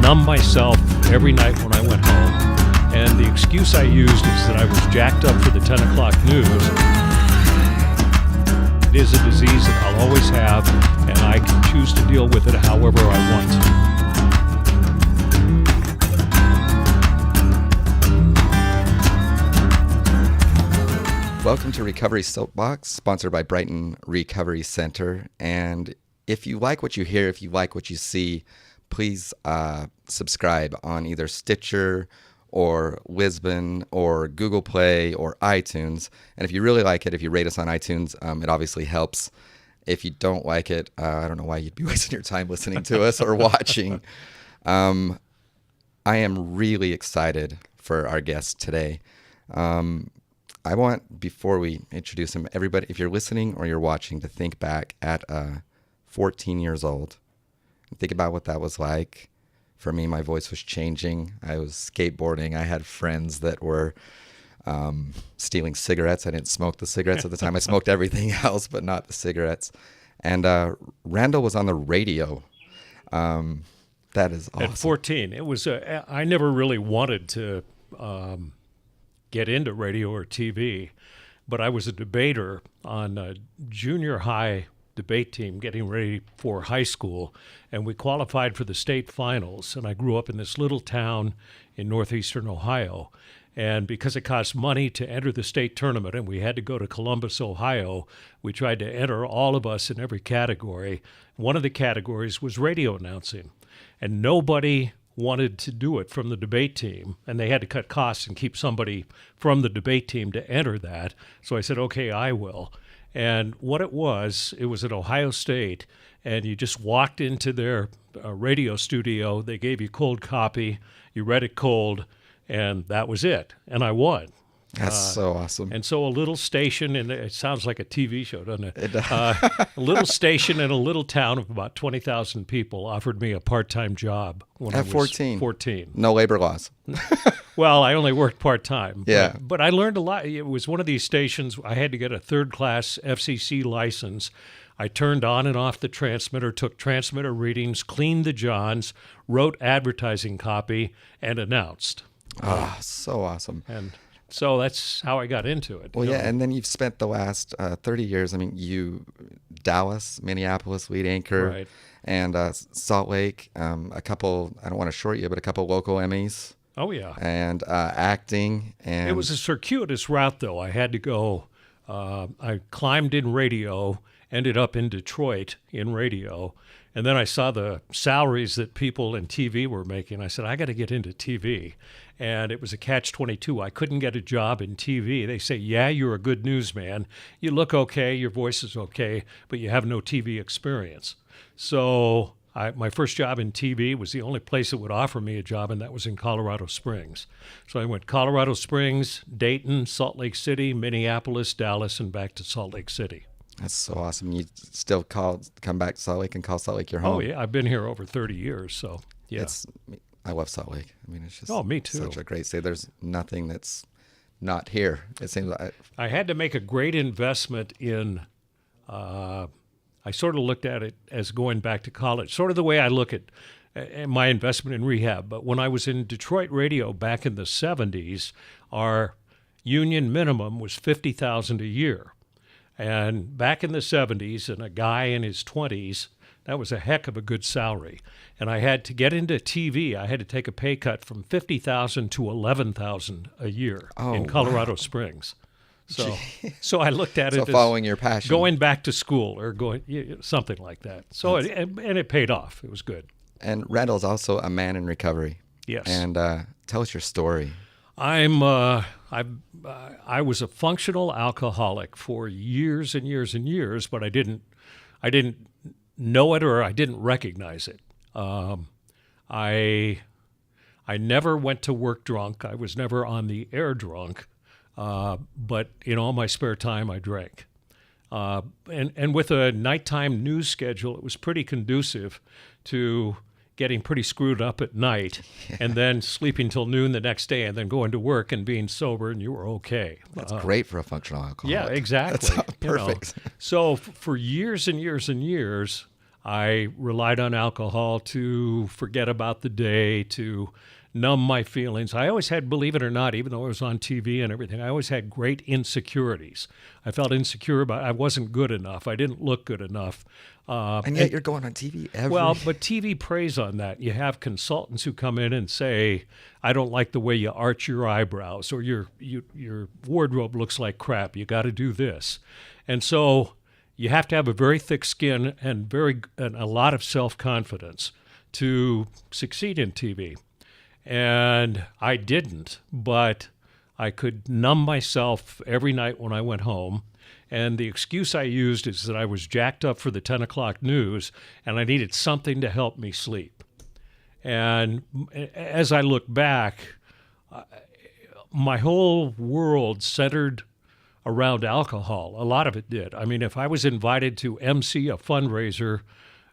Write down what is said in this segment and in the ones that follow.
numb myself every night when I went home. And the excuse I used is that I was jacked up for the 10 o'clock news. It is a disease that I'll always have, and I can choose to deal with it however I want to. Welcome to Recovery Soapbox, sponsored by Brighton Recovery Center. And if you like what you hear, if you like what you see, please subscribe on either Stitcher or Lisbon or Google Play or iTunes. And if you really like it, if you rate us on iTunes, it obviously helps. If you don't like it, I don't know why you'd be wasting your time listening to us or watching. I am really excited for our guest today. I want, before we introduce him, everybody, if you're listening or you're watching, to think back at 14 years old. Think about what that was like. For me, my voice was changing. I was skateboarding. I had friends that were stealing cigarettes. I didn't smoke the cigarettes at the time. I smoked everything else, but not the cigarettes. And Randall was on the radio. That is awesome. At 14, it was. I never really wanted to get into radio or TV, but I was a debater on a junior high debate team getting ready for high school, and we qualified for the state finals. And I grew up in this little town in northeastern Ohio, and because it cost money to enter the state tournament and we had to go to Columbus, Ohio, we tried to enter, all of us, in every category. One of the categories was radio announcing, and nobody wanted to do it from the debate team, and they had to cut costs and keep somebody from the debate team to enter that. So I said, okay, I will. And what it was at Ohio State, and you just walked into their radio studio. They gave you cold copy. You read it cold, and that was it. And I won. That's so awesome. And so a little station, and it sounds like a TV show, doesn't it? A little station in a little town of about 20,000 people offered me a part-time job when I was 14. No labor laws. Well, I only worked part-time. Yeah. But I learned a lot. It was one of these stations. I had to get a third-class FCC license. I turned on and off the transmitter, took transmitter readings, cleaned the johns, wrote advertising copy, and announced. So awesome. And so that's how I got into it. Well, yeah, and then you've spent the last 30 years, Dallas, Minneapolis, lead anchor, right, and Salt Lake, a couple, I don't want to short you, but a couple local Emmys. Oh, yeah. And acting. And it was a circuitous route, though. I had to go, I climbed in radio, ended up in Detroit in radio, and then I saw the salaries that people in TV were making. I said, I got to get into TV. And it was a catch-22. I couldn't get a job in TV. They say, yeah, you're a good newsman. You look okay, your voice is okay, but you have no TV experience. So my first job in TV was the only place that would offer me a job, and that was in Colorado Springs. So I went Colorado Springs, Dayton, Salt Lake City, Minneapolis, Dallas, and back to Salt Lake City. That's so awesome. You still come back to Salt Lake and call Salt Lake your home. Oh, yeah. I've been here over 30 years, so yeah. I love Salt Lake. I mean, it's just me too. Such a great state. There's nothing that's not here. It seems like I had to make a great investment in. I sort of looked at it as going back to college, sort of the way I look at my investment in rehab. But when I was in Detroit radio back in the 70s, our union minimum was $50,000 a year. And back in the 70s, and a guy in his 20s, that was a heck of a good salary. And I had to get into TV. I had to take a pay cut from $50,000 to $11,000 a year in Colorado Springs. So I looked at it as following your passion, going back to school or going something like that. So it paid off. It was good. And Randall's also a man in recovery. Yes. And tell us your story. I was a functional alcoholic for years and years and years, but I didn't know it, or I didn't recognize it. I never went to work drunk. I was never on the air drunk, but in all my spare time, I drank. And with a nighttime news schedule, it was pretty conducive to getting pretty screwed up at night and then sleeping till noon the next day and then going to work and being sober, and you were okay. That's great for a functional alcoholic. Yeah, exactly. That's perfect. So for years and years and years, I relied on alcohol to forget about the day, to numb my feelings. I always had, believe it or not, even though I was on TV and everything, I always had great insecurities. I felt insecure about I wasn't good enough. I didn't look good enough. And yet you're going on TV every... Well, but TV preys on that. You have consultants who come in and say, I don't like the way you arch your eyebrows, or your wardrobe looks like crap. You got to do this. And so you have to have a very thick skin and a lot of self-confidence to succeed in TV. And I didn't, but I could numb myself every night when I went home. And the excuse I used is that I was jacked up for the 10 o'clock news and I needed something to help me sleep. And as I look back, my whole world centered around alcohol. A lot of it did. I mean, if I was invited to MC a fundraiser,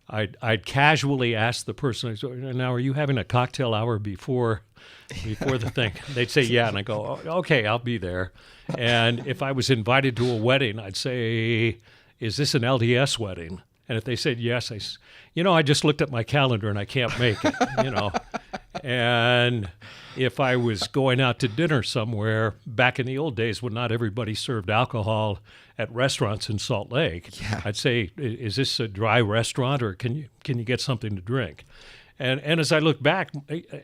I'd casually ask the person, I said, now, are you having a cocktail hour before the thing? They'd say, yeah. And I go, okay, I'll be there. And if I was invited to a wedding, I'd say, is this an LDS wedding? And if they said yes, I just looked at my calendar and I can't make it, And if I was going out to dinner somewhere, back in the old days when not everybody served alcohol at restaurants in Salt Lake, I'd say, is this a dry restaurant or can you get something to drink? And as I look back,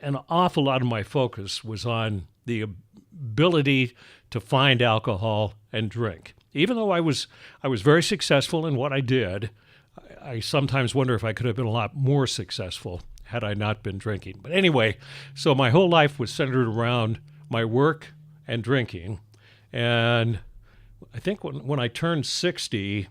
an awful lot of my focus was on the ability to find alcohol and drink. Even though I was very successful in what I did, I sometimes wonder if I could have been a lot more successful had I not been drinking. But anyway, so my whole life was centered around my work and drinking. And I think when I turned 60,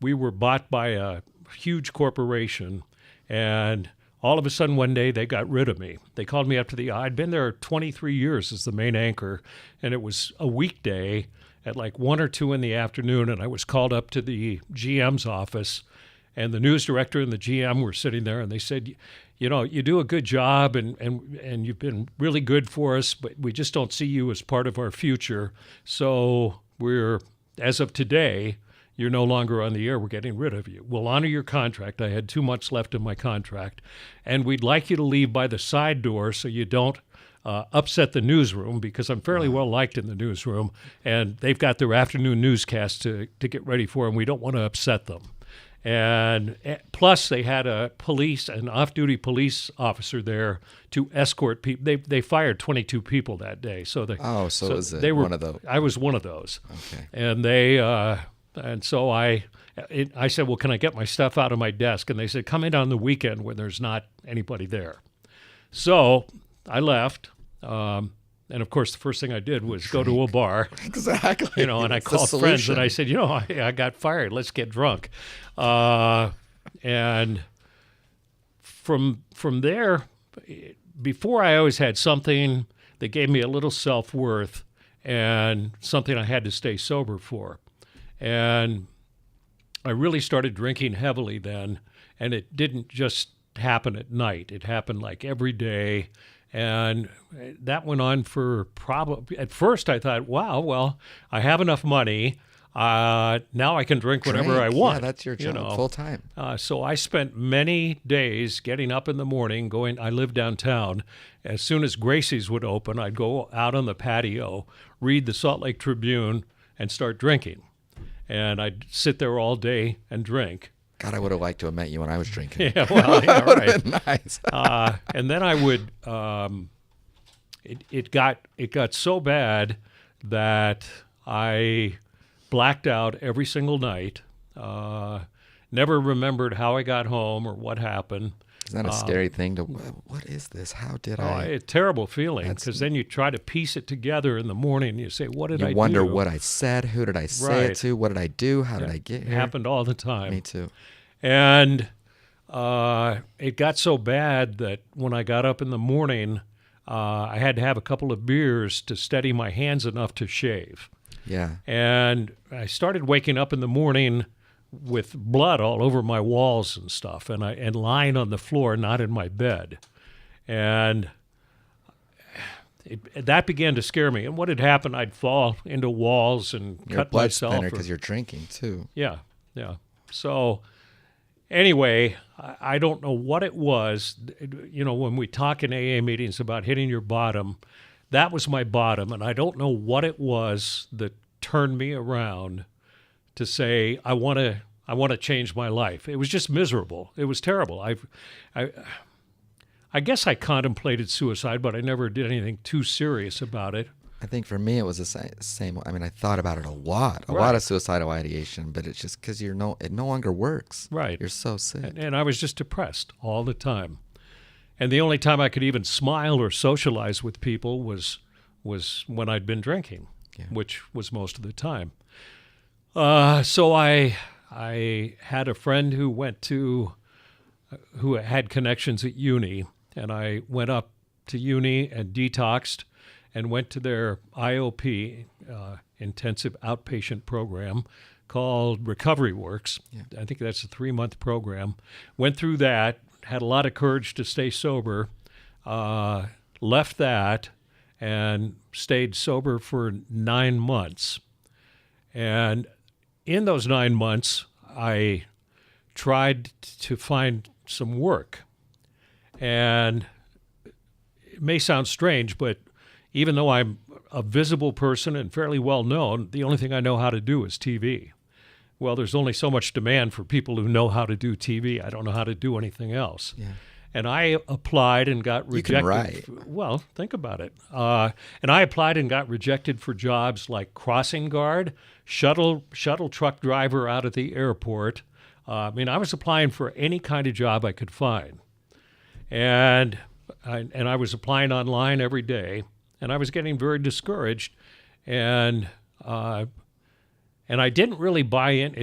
we were bought by a huge corporation, and all of a sudden one day they got rid of me. They called me up to I'd been there 23 years as the main anchor, and it was a weekday at like 1 or 2 in the afternoon, and I was called up to the GM's office, and the news director and the GM were sitting there, and they said, you do a good job and you've been really good for us, but we just don't see you as part of our future. So as of today, you're no longer on the air. We're getting rid of you. We'll honor your contract. I had 2 months left in my contract. And we'd like you to leave by the side door so you don't upset the newsroom, because I'm fairly well liked in the newsroom. And they've got their afternoon newscast to get ready for, and we don't want to upset them. And plus, they had an off-duty police officer there to escort people. They fired 22 people that day. So one of those. I was one of those. Okay. And so I said, well, can I get my stuff out of my desk? And they said, come in on the weekend when there's not anybody there. So I left. And of course, the first thing I did was go to a bar. Exactly. And I called friends and I said, I got fired. Let's get drunk. And from there, before I always had something that gave me a little self-worth and something I had to stay sober for. And I really started drinking heavily then, and it didn't just happen at night. It happened like every day. And that went on for at first I thought, wow, well, I have enough money. Now I can drink whatever I want. Yeah, that's your job full time. So I spent many days getting up in the morning, I lived downtown. As soon as Gracie's would open, I'd go out on the patio, read the Salt Lake Tribune, and start drinking. And I'd sit there all day and drink. God, I would have liked to have met you when I was drinking. Yeah, well, yeah, right. Nice. And then I would. It got so bad that I blacked out every single night. Never remembered how I got home or what happened. Isn't that a scary thing to? What is this? How did I? A terrible feeling, because then you try to piece it together in the morning. And you say, "What did I do?" You wonder what I said. Who did I say it to? What did I do? How did I get here? It happened all the time. Me too. And it got so bad that when I got up in the morning, I had to have a couple of beers to steady my hands enough to shave. Yeah. And I started waking up in the morning with blood all over my walls and stuff, and lying on the floor, not in my bed. And that began to scare me. And what had happened, I'd fall into walls and cut myself. Your blood's thinner because you're drinking too. Yeah. So Anyway, I don't know what it was. You know, when we talk in AA meetings about hitting your bottom, that was my bottom, and I don't know what it was that turned me around to say I want to change my life. It was just miserable. It was terrible. I guess I contemplated suicide, but I never did anything too serious about it. I think for me it was the same. I mean, I thought about it a lot Right. of suicidal ideation, but it's just because it no longer works. Right. You're so sick. And I was just depressed all the time. And the only time I could even smile or socialize with people was when I'd been drinking, which was most of the time. So I had a friend who had connections at uni, and I went up to uni and detoxed and went to their IOP, intensive outpatient program called Recovery Works. I think that's a 3-month program. Went through that, had a lot of courage to stay sober, left that, and stayed sober for 9 months. And in those 9 months, I tried to find some work. And it may sound strange, but even though I'm a visible person and fairly well known, the only thing I know how to do is TV. Well, there's only so much demand for people who know how to do TV. I don't know how to do anything else. Yeah. And I applied and got rejected. You can write. Well, think about it. And I applied and got rejected for jobs like crossing guard, shuttle truck driver out at the airport. I mean, I was applying for any kind of job I could find. And I was applying online every day. And I was getting very discouraged, and I didn't really buy in.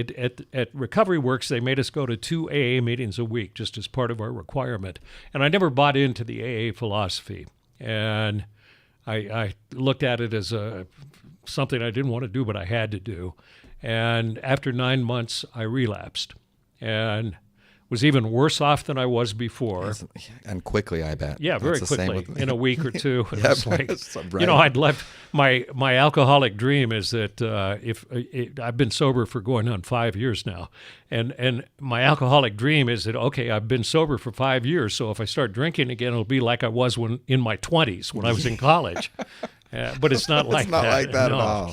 At Recovery Works, they made us go to 2 AA meetings a week just as part of our requirement, and I never bought into the AA philosophy. And I looked at it as something I didn't want to do, but I had to do. And after 9 months, I relapsed, and was even worse off than I was before. And quickly, I bet. Yeah, very quickly, in a week or two. Yeah, It's like, right. you know, I'd left my alcoholic dream is that I've been sober for going on 5 years now, and my alcoholic dream is that, okay, I've been sober for 5 years, so if I start drinking again, it'll be like I was when in my 20s when I was in college. But it's not like that. It's not like that no. at all.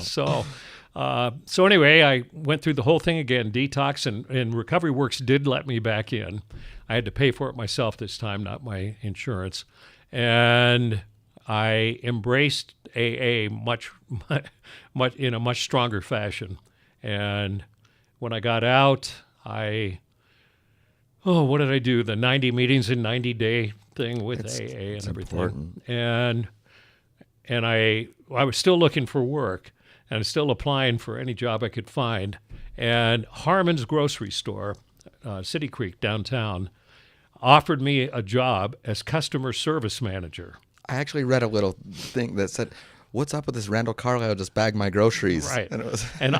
So anyway, I went through the whole thing again, detox, and Recovery Works did let me back in. I had to pay for it myself this time, not my insurance. And I embraced AA much in a much stronger fashion. And when I got out, what did I do? The 90 meetings in 90-day thing with AA and everything. Important. And I was still looking for work. And I'm still applying for any job I could find. And Harmon's grocery store, City Creek downtown, offered me a job as customer service manager. I actually read a little thing that said, "What's up with this Randall Carlisle just bagged my groceries?" Right. And it was And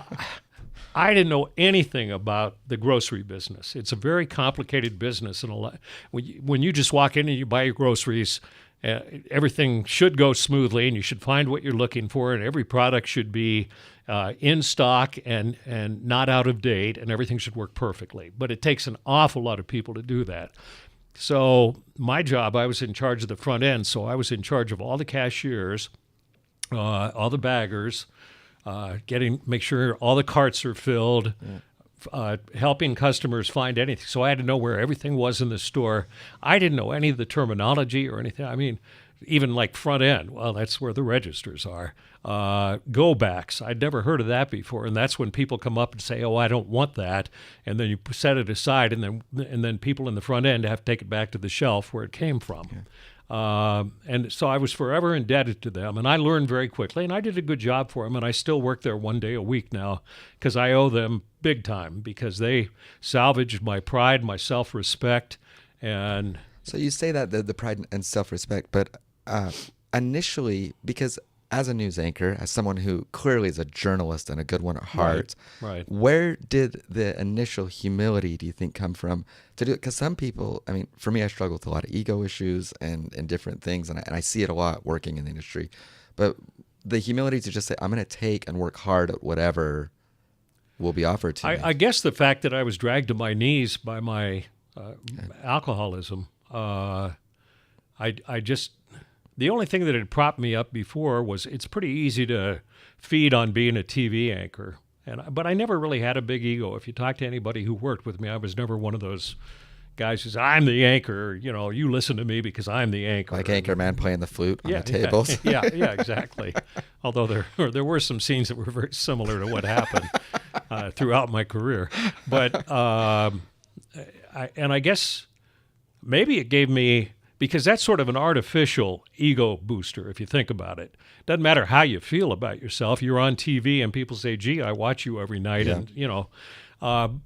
I didn't know anything about the grocery business. It's a very complicated business. And when you just walk in and you buy your groceries, everything should go smoothly, and you should find what you're looking for, and every product should be in stock and not out of date, and everything should work perfectly. But it takes an awful lot of people to do that. So my job, I was in charge of the front end, so I was in charge of all the cashiers, all the baggers, make sure all the carts are filled, helping customers find anything. So I had to know where everything was in the store. I didn't know any of the terminology or anything. I mean, even like front end, well, that's where the registers are. Go backs, I'd never heard of that before. And that's when people come up and say, oh, I don't want that. And then you set it aside, and then people in the front end have to take it back to the shelf where it came from. Yeah. And so I was forever indebted to them, and I learned very quickly, and I did a good job for them, and I still work there 1 day a week now because I owe them big time, because they salvaged my pride, my self-respect. And so you say that the pride and self-respect, but initially, because as a news anchor, as someone who clearly is a journalist and a good one at heart, right. Where did the initial humility, do you think, come from to do it? Because some people, I mean, for me, I struggle with a lot of ego issues and different things, and I see it a lot working in the industry. But the humility to just say, I'm going to take and work hard at whatever. will be offered to me. I guess the fact that I was dragged to my knees by my alcoholism, I just, the only thing that had propped me up before was it's pretty easy to feed on being a TV anchor. But I never really had a big ego. If you talk to anybody who worked with me, I was never one of those guys who says, I'm the anchor, you listen to me because I'm the anchor. Like Anchorman playing the flute on the tables. Yeah, exactly. Although there were some scenes that were very similar to what happened throughout my career. But, I guess maybe it gave me, because that's sort of an artificial ego booster, if you think about it. Doesn't matter how you feel about yourself. You're on TV and people say, gee, I watch you every night. Yeah. And,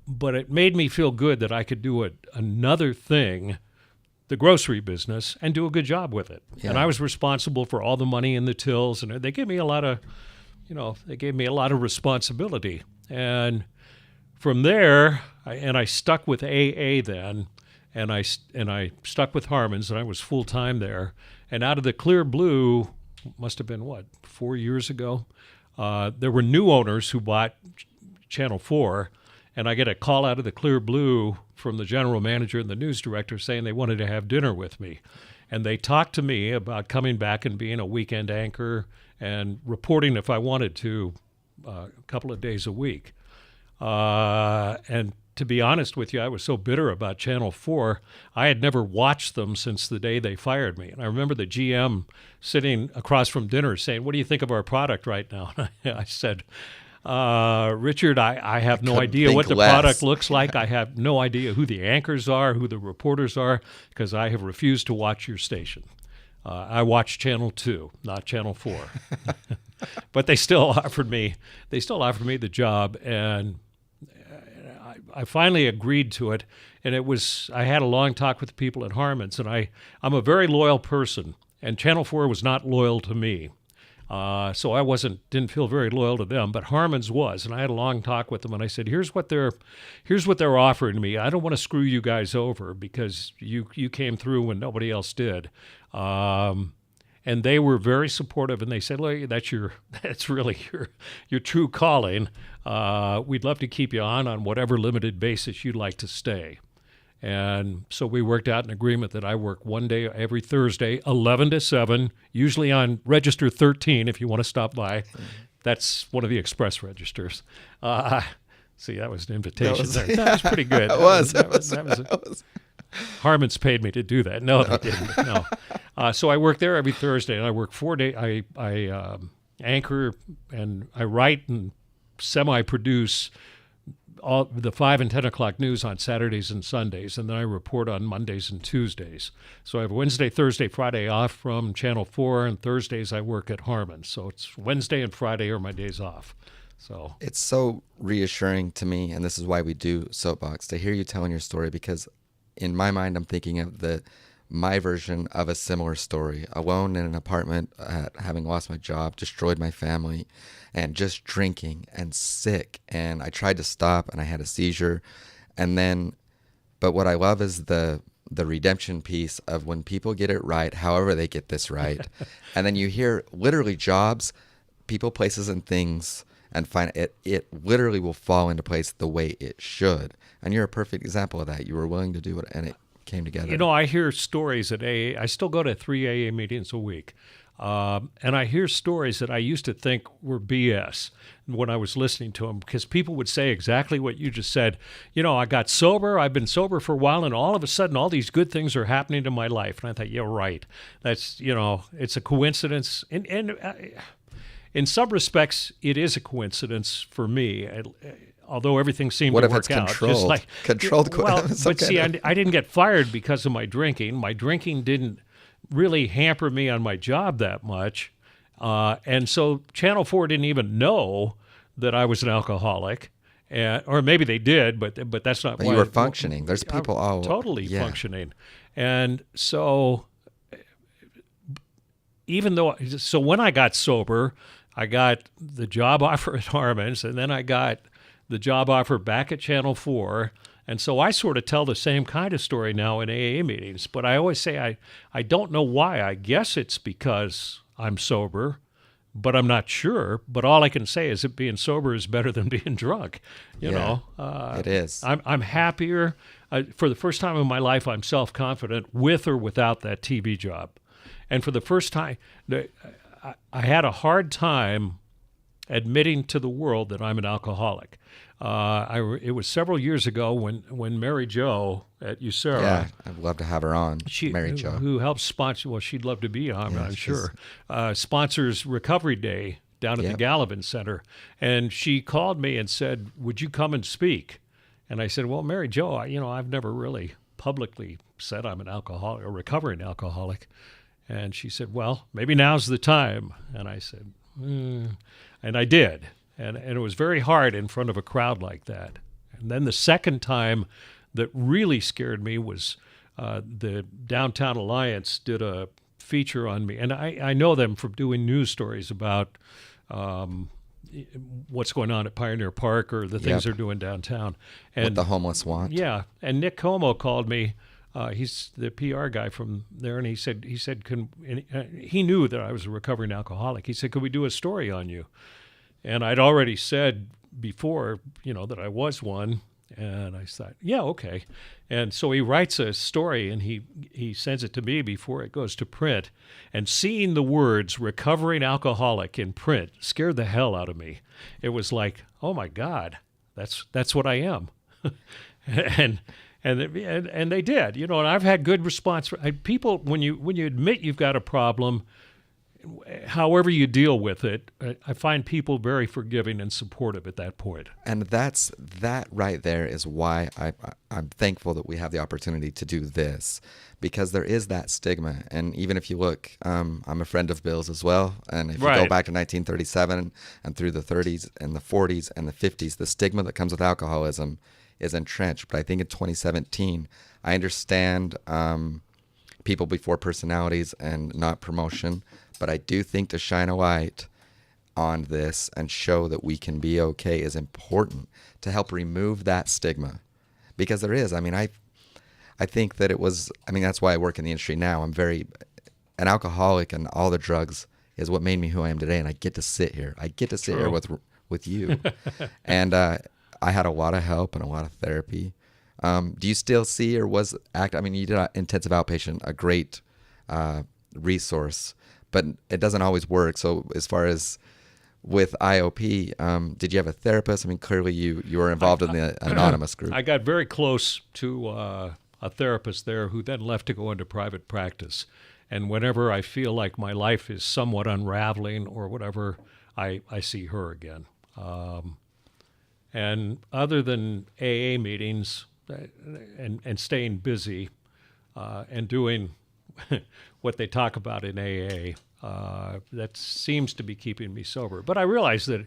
but it made me feel good that I could do another thing, the grocery business, and do a good job with it. Yeah. And I was responsible for all the money in the tills, and they gave me a lot of, responsibility. And from there, I stuck with AA then, and I stuck with Harmon's, and I was full time there. And out of the clear blue, must have been 4 years ago, there were new owners who bought Channel 4. And I get a call out of the clear blue from the general manager and the news director saying they wanted to have dinner with me. And they talked to me about coming back and being a weekend anchor and reporting if I wanted to a couple of days a week. And to be honest with you, I was so bitter about Channel 4, I had never watched them since the day they fired me. And I remember the GM sitting across from dinner saying, what do you think of our product right now? And I said, Richard, I have no idea what the product looks like. I have no idea who the anchors are, who the reporters are, because I have refused to watch your station. I watch Channel 2, not Channel 4. But they still offered me the job, and I finally agreed to it. And I had a long talk with the people at Harmon's, and I'm a very loyal person, and Channel 4 was not loyal to me. So I didn't feel very loyal to them, but Harmon's was, and I had a long talk with them, and I said, here's what they're offering me. I don't want to screw you guys over because you came through when nobody else did. And they were very supportive, and they said, look, that's really your true calling. We'd love to keep you on whatever limited basis you'd like to stay. And so we worked out an agreement that I work one day every Thursday, 11 to 7, usually on register 13 if you want to stop by. That's one of the express registers. See, that was an invitation. That was pretty good. That was Harmon's paid me to do that. No, they didn't. No. So I work there every Thursday, and I work 4 days. I anchor, and I write and semi-produce all the 5 and 10 o'clock news on Saturdays and Sundays, and then I report on Mondays and Tuesdays. So I have Wednesday, Thursday, Friday off from Channel 4, and Thursdays I work at Harmon. So it's Wednesday and Friday are my days off. So it's so reassuring to me, and this is why we do Soapbox, to hear you telling your story, because in my mind I'm thinking of my version of a similar story, alone in an apartment, having lost my job, destroyed my family, and just drinking and sick. And I tried to stop, and I had a seizure. But what I love is the redemption piece of when people get it right, however they get this right. And then you hear literally jobs, people, places, and things, and find it literally will fall into place the way it should. And you're a perfect example of that. You were willing to do it, and it came together. I hear stories at AA. I still go to 3 AA meetings a week. And I hear stories that I used to think were BS when I was listening to them, because people would say exactly what you just said. I got sober, I've been sober for a while, and all of a sudden all these good things are happening in my life. And I thought, yeah, right. That's, it's a coincidence. And in some respects, it is a coincidence for me. Although everything seemed to work out. Controlled. But see, I didn't get fired because of my drinking. My drinking didn't really hamper me on my job that much. And so Channel 4 didn't even know that I was an alcoholic. Or maybe they did, but that's not why. You were functioning. There's people all... Totally functioning. And so when I got sober, I got the job offer at Harmon's, and then I got the job offer back at Channel 4. And so I sort of tell the same kind of story now in AA meetings. But I always say I don't know why. I guess it's because I'm sober. but I'm not sure. But all I can say is that being sober is better than being drunk. You know, it is. I'm happier. For the first time in my life, I'm self-confident with or without that TV job. And for the first time, I had a hard time admitting to the world that I'm an alcoholic. It was several years ago when Mary Jo at USERA. Yeah, I'd love to have her on, Mary Jo. Who helps sponsor, well, she'd love to be on, I'm sure, sponsors Recovery Day down at the Gallivan Center. And she called me and said, would you come and speak? And I said, well, Mary Jo, I've never really publicly said I'm an alcoholic, a recovering alcoholic. And she said, well, maybe now's the time. And I said, and I did. And it was very hard in front of a crowd like that. And then the second time that really scared me was the Downtown Alliance did a feature on me. And I know them from doing news stories about what's going on at Pioneer Park or the things they're doing downtown. And what the homeless want. Yeah. And Nick Como called me. He's the PR guy from there, and he said, he knew that I was a recovering alcoholic. He said, could we do a story on you? And I'd already said before, that I was one, and I thought, yeah, okay. And so he writes a story, and he sends it to me before it goes to print. And seeing the words "recovering alcoholic" in print scared the hell out of me. It was like, oh my God, that's what I am, And they did, and I've had good response. People, when you admit you've got a problem, however you deal with it, I find people very forgiving and supportive at that point. And that right there is why I'm thankful that we have the opportunity to do this, because there is that stigma. And even if you look, I'm a friend of Bill's as well. And if you go back to 1937 and through the 30s and the 40s and the 50s, the stigma that comes with alcoholism is entrenched. But I think in 2017, I understand people before personalities and not promotion, but I do think to shine a light on this and show that we can be okay is important to help remove that stigma. Because there is, I think that it was, that's why I work in the industry now. I'm an alcoholic, and all the drugs is what made me who I am today. And I get to sit here. Here with you. And I had a lot of help and a lot of therapy. Do you still see, or was you did intensive outpatient, a great resource, but it doesn't always work. So as far as with IOP, did you have a therapist? Clearly you were involved in the anonymous group. I got very close to a therapist there who then left to go into private practice. And whenever I feel like my life is somewhat unraveling or whatever, I see her again. And other than AA meetings and staying busy and doing what they talk about in AA, that seems to be keeping me sober. But I realize that,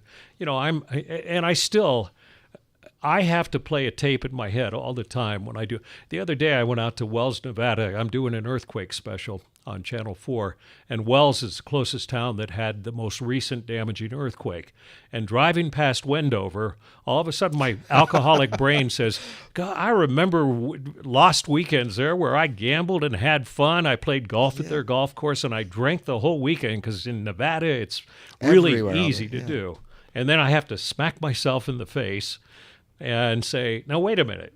I have to play a tape in my head all the time when I do. The other day I went out to Wells, Nevada. I'm doing an earthquake special on Channel 4, and Wells is the closest town that had the most recent damaging earthquake. And driving past Wendover, all of a sudden my alcoholic brain says, God, I remember lost weekends there where I gambled and had fun. I played golf at their golf course, and I drank the whole weekend because in Nevada it's really easy to do. And then I have to smack myself in the face and say, now, wait a minute.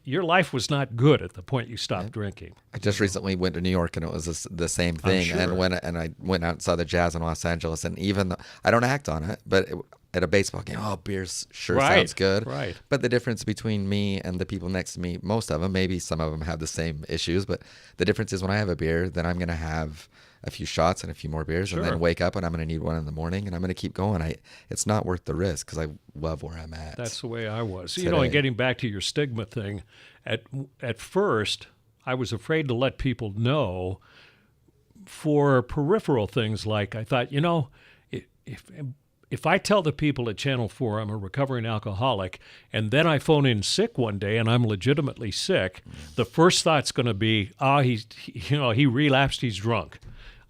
Your life was not good at the point you stopped drinking. I just recently went to New York, and it was the same thing. Sure. And I went out and saw the Jazz in Los Angeles, and even though I don't act on it, but at a baseball game, beer sure sounds good. Right. But the difference between me and the people next to me, most of them, maybe some of them have the same issues, but the difference is when I have a beer, then I'm going to have a few shots and a few more beers, and then wake up and I'm going to need one in the morning, and I'm going to keep going. It's not worth the risk because I love where I'm at. That's the way I was. Today. And getting back to your stigma thing, at first I was afraid to let people know for peripheral things. Like I thought, if I tell the people at Channel 4 I'm a recovering alcoholic, and then I phone in sick one day and I'm legitimately sick, the first thought's going to be, he relapsed, he's drunk.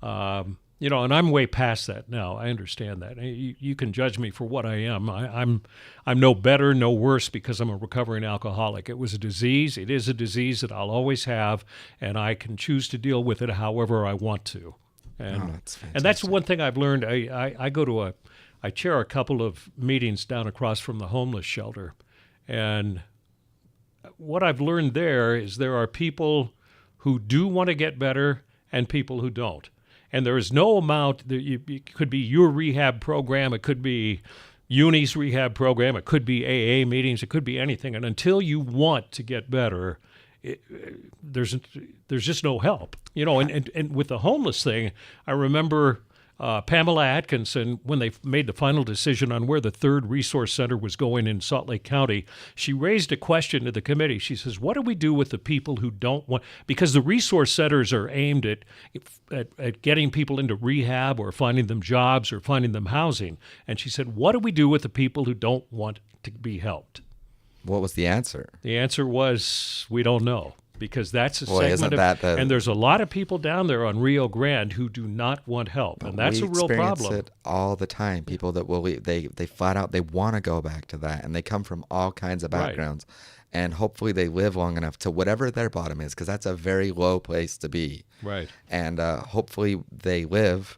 And I'm way past that now. I understand that. You can judge me for what I am. I'm no better, no worse because I'm a recovering alcoholic. It was a disease. It is a disease that I'll always have, and I can choose to deal with it however I want to. And that's fantastic. and that's one thing I've learned. I chair a couple of meetings down across from the homeless shelter, and what I've learned there is there are people who do want to get better and people who don't. And there is no amount that it could be your rehab program, it could be Uni's rehab program, it could be AA meetings, it could be anything. And until you want to get better, there's just no help. And with the homeless thing, I remember Pamela Atkinson, when they made the final decision on where the third resource center was going in Salt Lake County, she raised a question to the committee. She says, what do we do with the people who don't want, because the resource centers are aimed at getting people into rehab or finding them jobs or finding them housing. And she said, what do we do with the people who don't want to be helped? What was the answer? The answer was, we don't know. Because that's a Boy, segment and there's a lot of people down there on Rio Grande who do not want help, and that's a real problem. We experience it all the time. People that will leave, they flat out, they want to go back to that, and they come from all kinds of backgrounds, and hopefully they live long enough to whatever their bottom is, because that's a very low place to be. Right. And hopefully they live,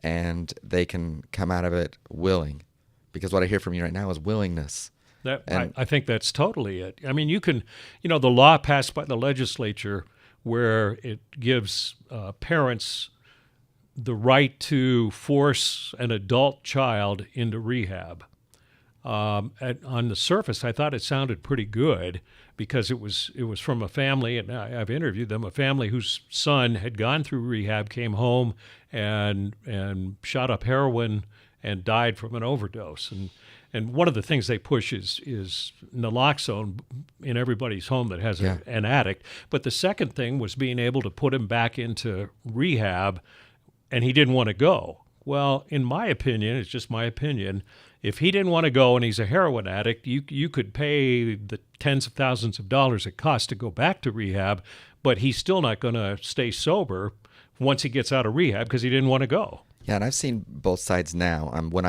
and they can come out of it willing, because what I hear from you right now is willingness. I think that's totally it. I mean, the law passed by the legislature where it gives parents the right to force an adult child into rehab. On the surface, I thought it sounded pretty good because it was from a family, and I've interviewed them, a family whose son had gone through rehab, came home and shot up heroin and died from an overdose. And one of the things they push is naloxone in everybody's home that has an addict. But the second thing was being able to put him back into rehab, and he didn't want to go. Well, in my opinion, it's just my opinion, if he didn't want to go and he's a heroin addict, you could pay the tens of thousands of dollars it costs to go back to rehab, but he's still not going to stay sober once he gets out of rehab because he didn't want to go. Yeah, and I've seen both sides now. When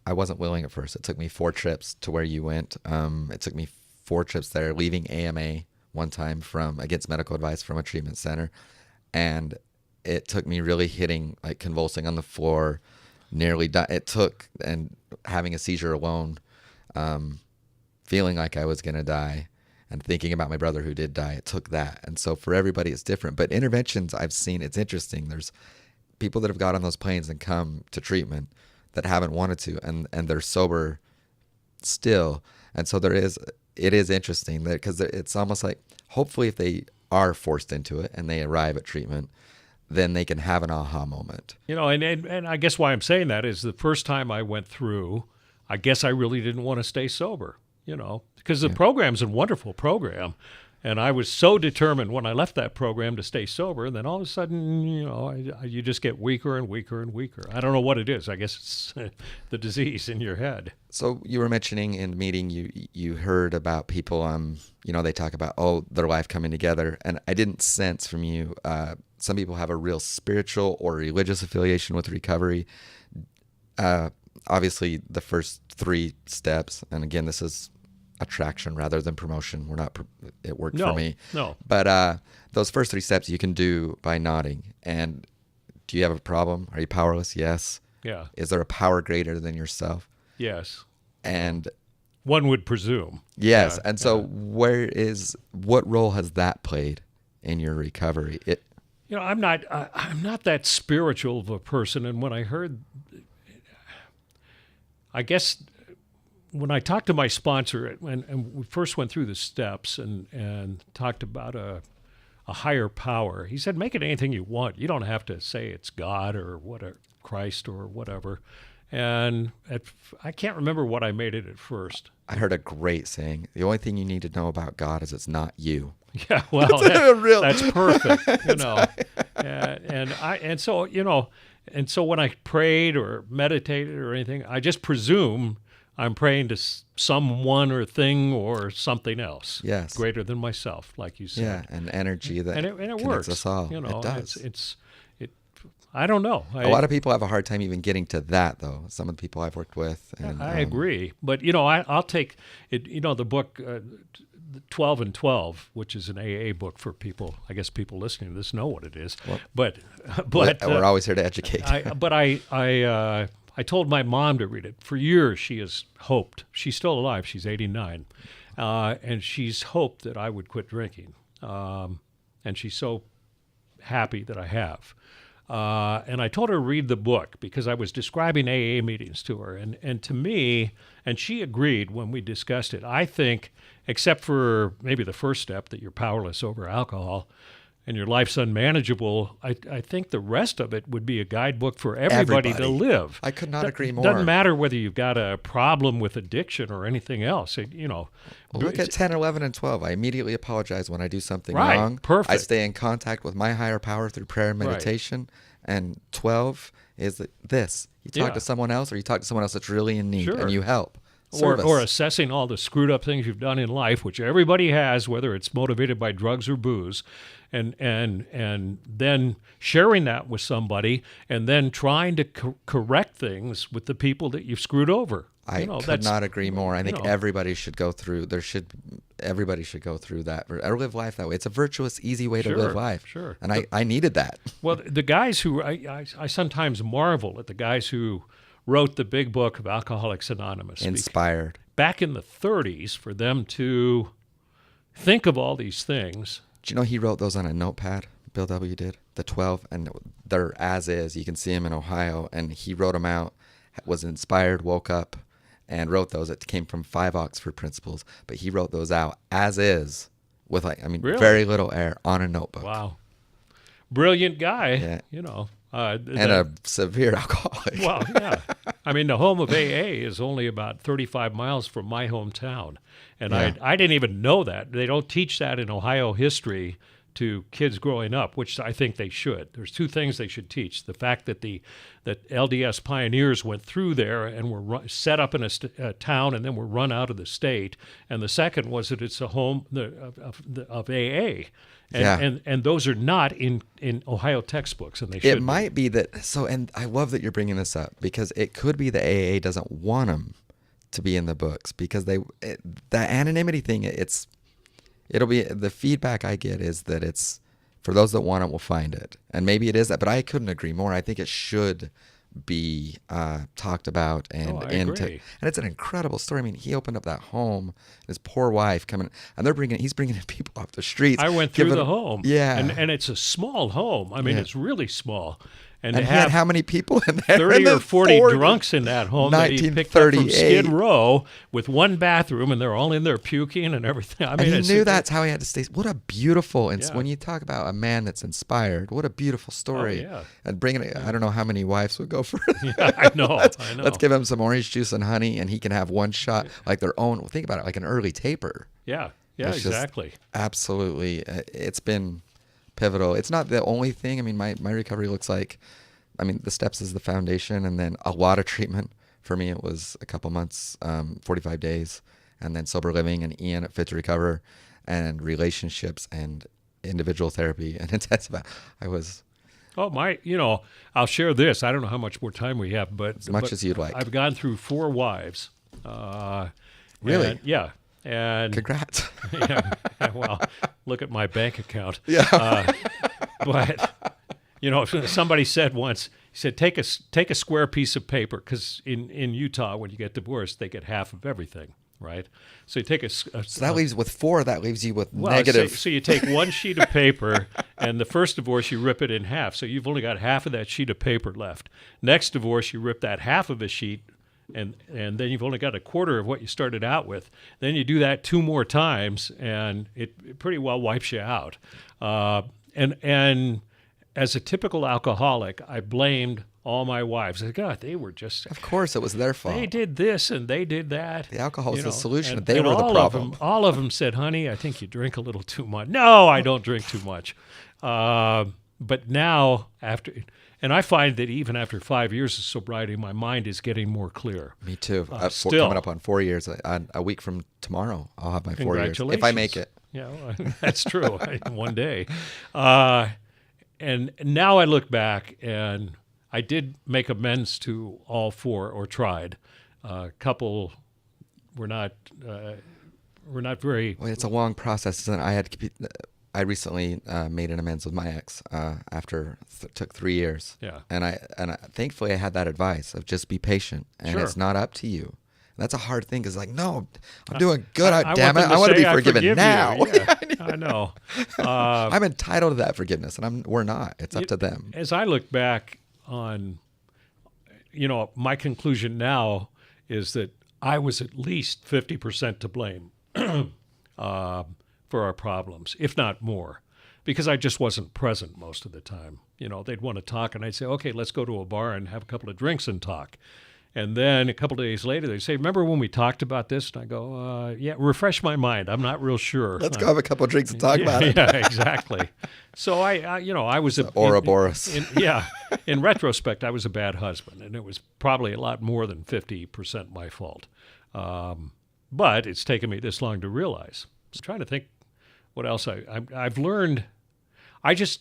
I wasn't willing at first. It took me 4 trips to where you went. It took me 4 trips there, leaving AMA one time against medical advice from a treatment center. And it took me really hitting, like convulsing on the floor, nearly die. It took, and having a seizure alone, feeling like I was going to die and thinking about my brother who did die. It took that. And so for everybody, it's different. But interventions I've seen, it's interesting. There's people that have got on those planes and come to treatment that haven't wanted to, and they're sober still. And so it is interesting because it's almost like, hopefully if they are forced into it and they arrive at treatment, then they can have an aha moment. And I guess why I'm saying that is the first time I went through, I guess I really didn't want to stay sober, because the program's a wonderful program. And I was so determined when I left that program to stay sober, and then all of a sudden, you just get weaker and weaker and weaker. I don't know what it is. I guess it's the disease in your head. So you were mentioning in the meeting, you heard about people, they talk about, their life coming together. And I didn't sense from you, some people have a real spiritual or religious affiliation with recovery. Obviously, the first 3 steps, and again, this is attraction rather than promotion. It worked for me. No. But those first 3 steps you can do by nodding. And do you have a problem? Are you powerless? Yes. Yeah. Is there a power greater than yourself? Yes. And one would presume. Yes. Yeah, and so what role has that played in your recovery? I'm not that spiritual of a person. And when I heard, I guess, when I talked to my sponsor, and we first went through the steps and talked about a higher power, he said, make it anything you want. You don't have to say it's God or Christ or whatever. And I can't remember what I made it at first. I heard a great saying. The only thing you need to know about God is it's not you. Yeah, well, that's perfect. And so when I prayed or meditated or anything, I just presume I'm praying to someone or thing or something else, greater than myself, like you said. Yeah, an energy that and it connects works. us all. It does. I don't know. A lot of people have a hard time even getting to that, though. Some of the people I've worked with. And, I agree, but I'll take it. The book 12 and 12, which is an AA book for people. I guess people listening to this know what it is. Well, but we're always here to educate. I told my mom to read it. For years, she has hoped. She's still alive. She's 89. And she's hoped that I would quit drinking. And she's so happy that I have. And I told her to read the book because I was describing AA meetings to her. And to me, and she agreed when we discussed it, I think, except for maybe the first step that you're powerless over alcohol and your life's unmanageable, I think the rest of it would be a guidebook for everybody to live. I could not agree more. It doesn't matter whether you've got a problem with addiction or anything else. Well, look at 10, 11, and 12. I immediately apologize when I do something right, wrong. Perfect. I stay in contact with my higher power through prayer and meditation. Right. And 12 is this. You talk to someone else, or you talk to someone else that's really in need, and you help. Or assessing all the screwed up things you've done in life, which everybody has, whether it's motivated by drugs or booze, and then sharing that with somebody, and then trying to correct things with the people that you've screwed over. I could not agree more. I think everybody should go through. Everybody should go through that or live life that way. It's a virtuous, easy way to live life. Sure. And I needed that. Well, the guys who I sometimes marvel at the guys who wrote the big book of Alcoholics Anonymous. Inspired. Back in the 30s, for them to think of all these things. Do you know he wrote those on a notepad? Bill W. did. The 12, and they're as is. You can see them in Ohio, and he wrote them out, was inspired, woke up, and wrote those. It came from 5 Oxford principles, but he wrote those out as is with, really? Very little air on a notebook. Wow. Brilliant guy, and a severe alcoholic. Well, yeah. I mean, the home of AA is only about 35 miles from my hometown. And I didn't even know that. They don't teach that in Ohio history to kids growing up, which I think they should. There's 2 things they should teach. The fact that that LDS pioneers went through there and were set up in a town and then were run out of the state. And the second was that it's a home of AA. And those are not in Ohio textbooks, and they should. It might be that. So, and I love that you're bringing this up because it could be the AA doesn't want them to be in the books because the anonymity thing. It'll be the feedback I get is that it's for those that want it will find it, and maybe it is that. But I couldn't agree more. I think it should be talked about and agree. And it's an incredible story. I mean, he opened up that home, his poor wife coming, and he's bringing in people off the streets. I went through the home, and it's a small home. I mean, it's really small. And he had how many people in there? 30 or 40 drunks in that home that he picked up from Skid Row with 1 bathroom, and they're all in there puking and everything. I mean, and he knew that's how he had to stay. What a beautiful, when you talk about a man that's inspired, what a beautiful story. Oh, yeah. And bringing it, I don't know how many wives would go for it. Yeah, I know. Let's give him some orange juice and honey, and he can have 1 shot, like their own. Think about it, like an early taper. Yeah, exactly. Absolutely. It's been pivotal. It's not the only thing. I mean, my recovery looks like, the steps is the foundation, and then a lot of treatment. For me, it was a couple months, 45 days, and then sober living and Ian at Fit to Recover, and relationships and individual therapy and intensive. I'll share this. I don't know how much more time we have, but as much as you'd like. I've gone through 4 wives. Really? Yeah. And congrats. Well, look at my bank account. Yeah. But somebody said once, he said, take a square piece of paper, because in Utah, when you get divorced, they get half of everything, right? So you take so that leaves with 4. That leaves you with negative. So you take 1 sheet of paper, and the first divorce you rip it in half. So you've only got half of that sheet of paper left. Next divorce, you rip that half of a sheet. And then you've only got a quarter of what you started out with. Then you do that 2 more times, and it pretty well wipes you out. And as a typical alcoholic, I blamed all my wives. I said, God, they were just... Of course, it was their fault. They did this and they did that. The alcohol was the solution. And they were the problem. All of them said, honey, I think you drink a little too much. No, I don't drink too much. But now, and I find that even after 5 years of sobriety, my mind is getting more clear. Me too. Still. Coming up on 4 years. A week from tomorrow, I'll have my 4 years. If I make it. Yeah, well, that's true. One day. And now I look back, and I did make amends to all 4, or tried. A couple were not we're not very. Well, it's a long process. And I recently made an amends with my ex after took 3 years. Yeah. And thankfully I had that advice of just be patient, and Sure. it's not up to you. And that's a hard thing, because like, no, I'm doing good. Damn want it, them I want to say, be forgiven forgive now. you. Yeah, I know. I'm entitled to that forgiveness, and we're not. It's up to them. As I look back on, my conclusion now is that I was at least 50% to blame for our problems, if not more, because I just wasn't present most of the time. They'd want to talk, and I'd say, okay, let's go to a bar and have a couple of drinks and talk. And then a couple of days later, they say, remember when we talked about this? And I go, yeah, refresh my mind. I'm not real sure. Let's go have a couple of drinks and talk about it. Yeah, exactly. So I was Ouroboros. In retrospect, I was a bad husband, and it was probably a lot more than 50% my fault. But it's taken me this long to realize. I was trying to think what else I've learned. I guess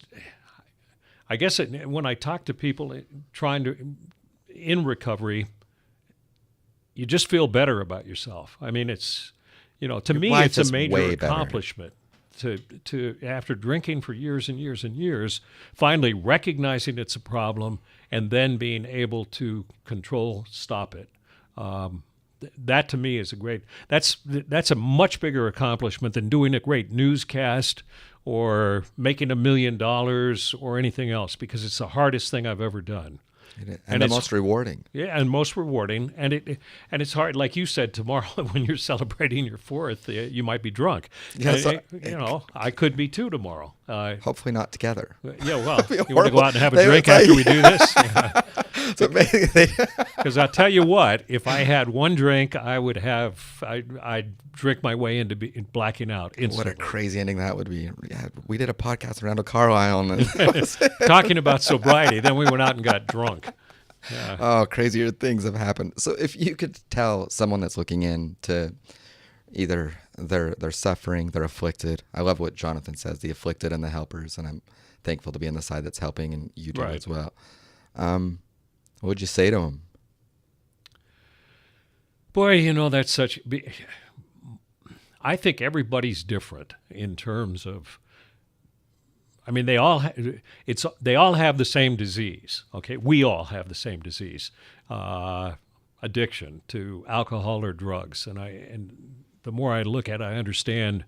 when I talk to people in recovery, you just feel better about yourself. I mean, it's, to me, it's a major accomplishment to after drinking for years and years and years, finally recognizing it's a problem and then being able to stop it. That to me is that's a much bigger accomplishment than doing a great newscast or making $1 million or anything else, because it's the hardest thing I've ever done. And the most rewarding. Yeah, and most rewarding. And it's hard, like you said, tomorrow when you're celebrating your 4th, you might be drunk. Yes, I could be too tomorrow. Hopefully not together. Yeah, well, you want to go out and have a drink after we do this? Yeah. Because I'll tell you what, if I had one drink, I'd drink my way into blacking out instantly. What a crazy ending that would be. Yeah, we did a podcast with Randall Carlisle and talking about sobriety. Then we went out and got drunk. Yeah. Oh, crazier things have happened. So if you could tell someone that's looking in to either they're suffering, they're afflicted. I love what Jonathan says, the afflicted and the helpers, and I'm thankful to be on the side that's helping, and you do as well. What would you say to them? Boy, that's such. I think everybody's different in terms of. I mean, they all have the same disease. Okay, we all have the same disease, addiction to alcohol or drugs. And the more I look at it, I understand.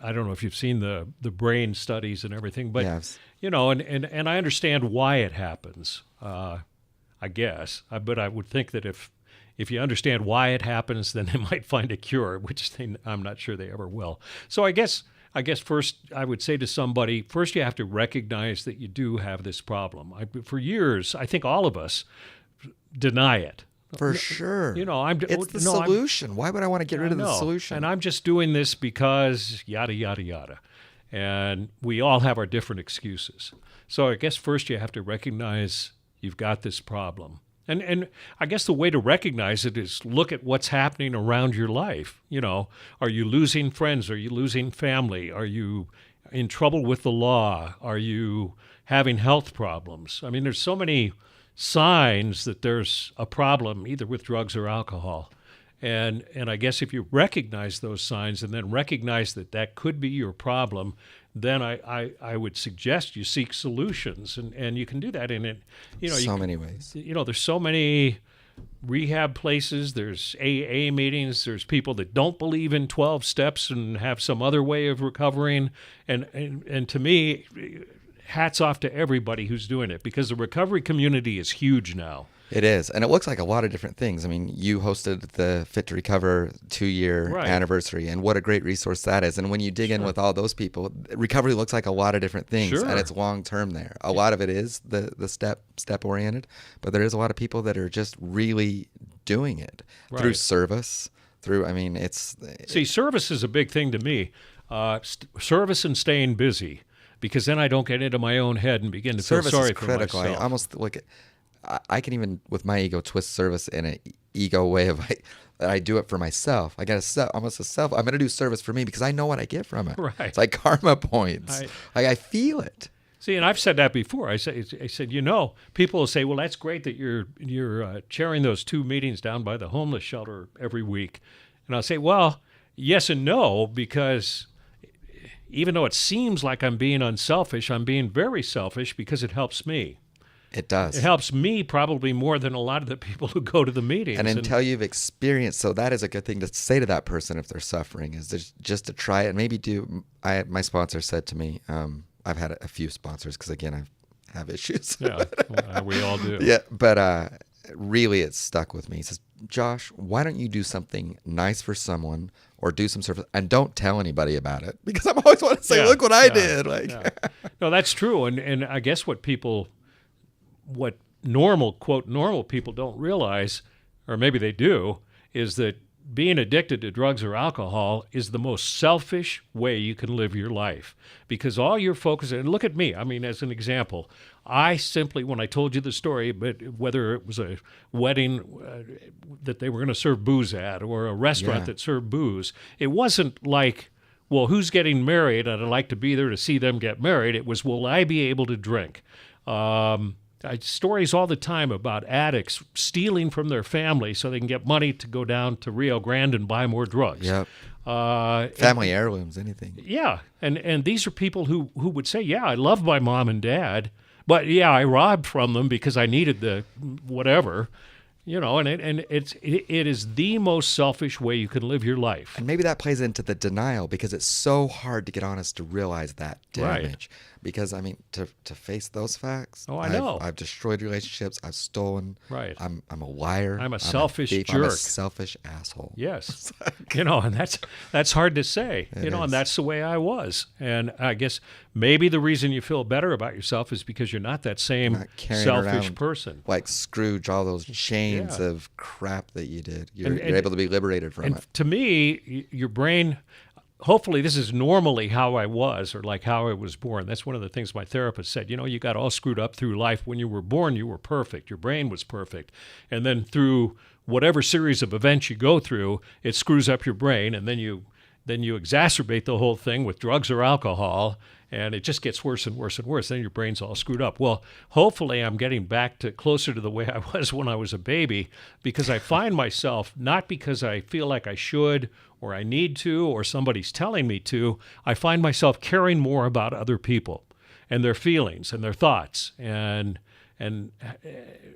I don't know if you've seen the brain studies and everything, but yes. And I understand why it happens. I guess, but I would think that if you understand why it happens, then they might find a cure, which I'm not sure they ever will. So I guess first I would say to somebody, first you have to recognize that you do have this problem. For years, I think all of us deny it. For sure. It's the solution. Why would I want to get rid of the solution? And I'm just doing this because yada, yada, yada. And we all have our different excuses. So I guess first you have to recognize you've got this problem. And I guess the way to recognize it is look at what's happening around your life. Are you losing friends? Are you losing family? Are you in trouble with the law? Are you having health problems? I mean, there's so many signs that there's a problem either with drugs or alcohol. And I guess if you recognize those signs and then recognize that could be your problem, then I would suggest you seek solutions, and you can do that in it. Many ways. There's so many rehab places. There's AA meetings. There's people that don't believe in 12 steps and have some other way of recovering. And to me, hats off to everybody who's doing it, because the recovery community is huge now. It is. And it looks like a lot of different things. I mean, you hosted the Fit to Recover 2-year anniversary, and what a great resource that is. And when you dig in with all those people, recovery looks like a lot of different things, and it's long-term there. A lot of it is the step-oriented, but there is a lot of people that are just really doing it through service, See, service is a big thing to me. Service and staying busy, because then I don't get into my own head and begin to feel sorry for myself. Service is critical. I almost look at... I can even, with my ego, twist service in an ego way of I do it for myself. I got almost a self. I'm going to do service for me because I know what I get from it. Right. It's like karma points. I feel it. See, and I've said that before. I said, people will say, well, that's great that you're chairing those 2 meetings down by the homeless shelter every week. And I'll say, well, yes and no, because even though it seems like I'm being unselfish, I'm being very selfish because it helps me. It does. It helps me probably more than a lot of the people who go to the meetings. And until you've experienced, so that is a good thing to say to that person if they're suffering, is just to try it and maybe do. My sponsor said to me, I've had a few sponsors because, again, I have issues. Yeah, we all do. Yeah, but really it stuck with me. He says, Josh, why don't you do something nice for someone or do some service and don't tell anybody about it? Because I'm always want to say, look what I did. No, that's true. And I guess what normal, quote, normal people don't realize, or maybe they do, is that being addicted to drugs or alcohol is the most selfish way you can live your life. Because all you're focusing, and look at me, I mean, as an example, I simply, when I told you the story, but whether it was a wedding that they were going to serve booze at or a restaurant that served booze, it wasn't like, well, who's getting married and I'd like to be there to see them get married. It was, will I be able to drink? Stories all the time about addicts stealing from their family so they can get money to go down to Rio Grande and buy more drugs. Yep. Family heirlooms, anything. Yeah, and these are people who would say, yeah, I love my mom and dad, but yeah, I robbed from them because I needed the whatever. And it is the most selfish way you can live your life. And maybe that plays into the denial because it's so hard to get honest to realize that damage. Right. Because, I mean, to face those facts. Oh, I know. I've destroyed relationships. I've stolen. Right. I'm a liar. I'm a selfish jerk. I'm a selfish asshole. Yes. And that's hard to say. And that's the way I was. And I guess maybe the reason you feel better about yourself is because you're not that same selfish person. Like Scrooge, all those chains of crap that you did. You're able to be liberated from it. To me, your brain, hopefully this is normally how I was or like how I was born. That's one of the things my therapist said. You got all screwed up through life. When you were born, you were perfect. Your brain was perfect. And then through whatever series of events you go through, it screws up your brain, and then you exacerbate the whole thing with drugs or alcohol, and it just gets worse and worse and worse. Then your brain's all screwed up. Well, hopefully I'm getting back to closer to the way I was when I was a baby, because I find myself, not because I feel like I should or I need to or somebody's telling me to, I find myself caring more about other people and their feelings and their thoughts and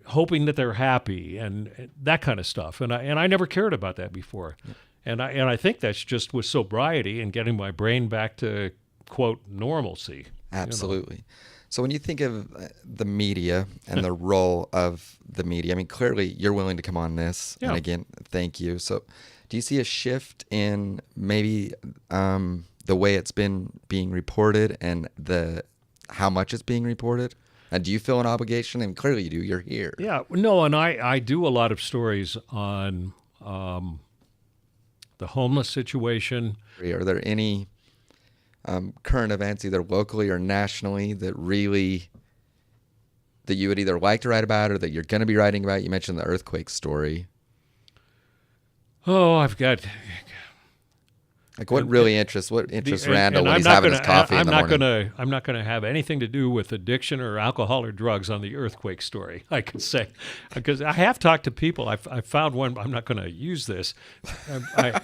hoping that they're happy and that kind of stuff. And I never cared about that before. Yeah. And I think that's just with sobriety and getting my brain back to, quote, normalcy. Absolutely. So when you think of the media and the role of the media, I mean, clearly you're willing to come on this. Yeah. And again, thank you. So do you see a shift in maybe the way it's been being reported and how much it's being reported? And do you feel an obligation? And clearly you do. You're here. Yeah. No, and I do a lot of stories on the homeless situation. Are there any current events, either locally or nationally, that you would either like to write about or that you're going to be writing about? You mentioned the earthquake story. Oh, I've got... What interests Randall when he's having his coffee in the morning? I'm not going to have anything to do with addiction or alcohol or drugs on the earthquake story, I can say. Because I have talked to people. I found one, I'm not going to use this. I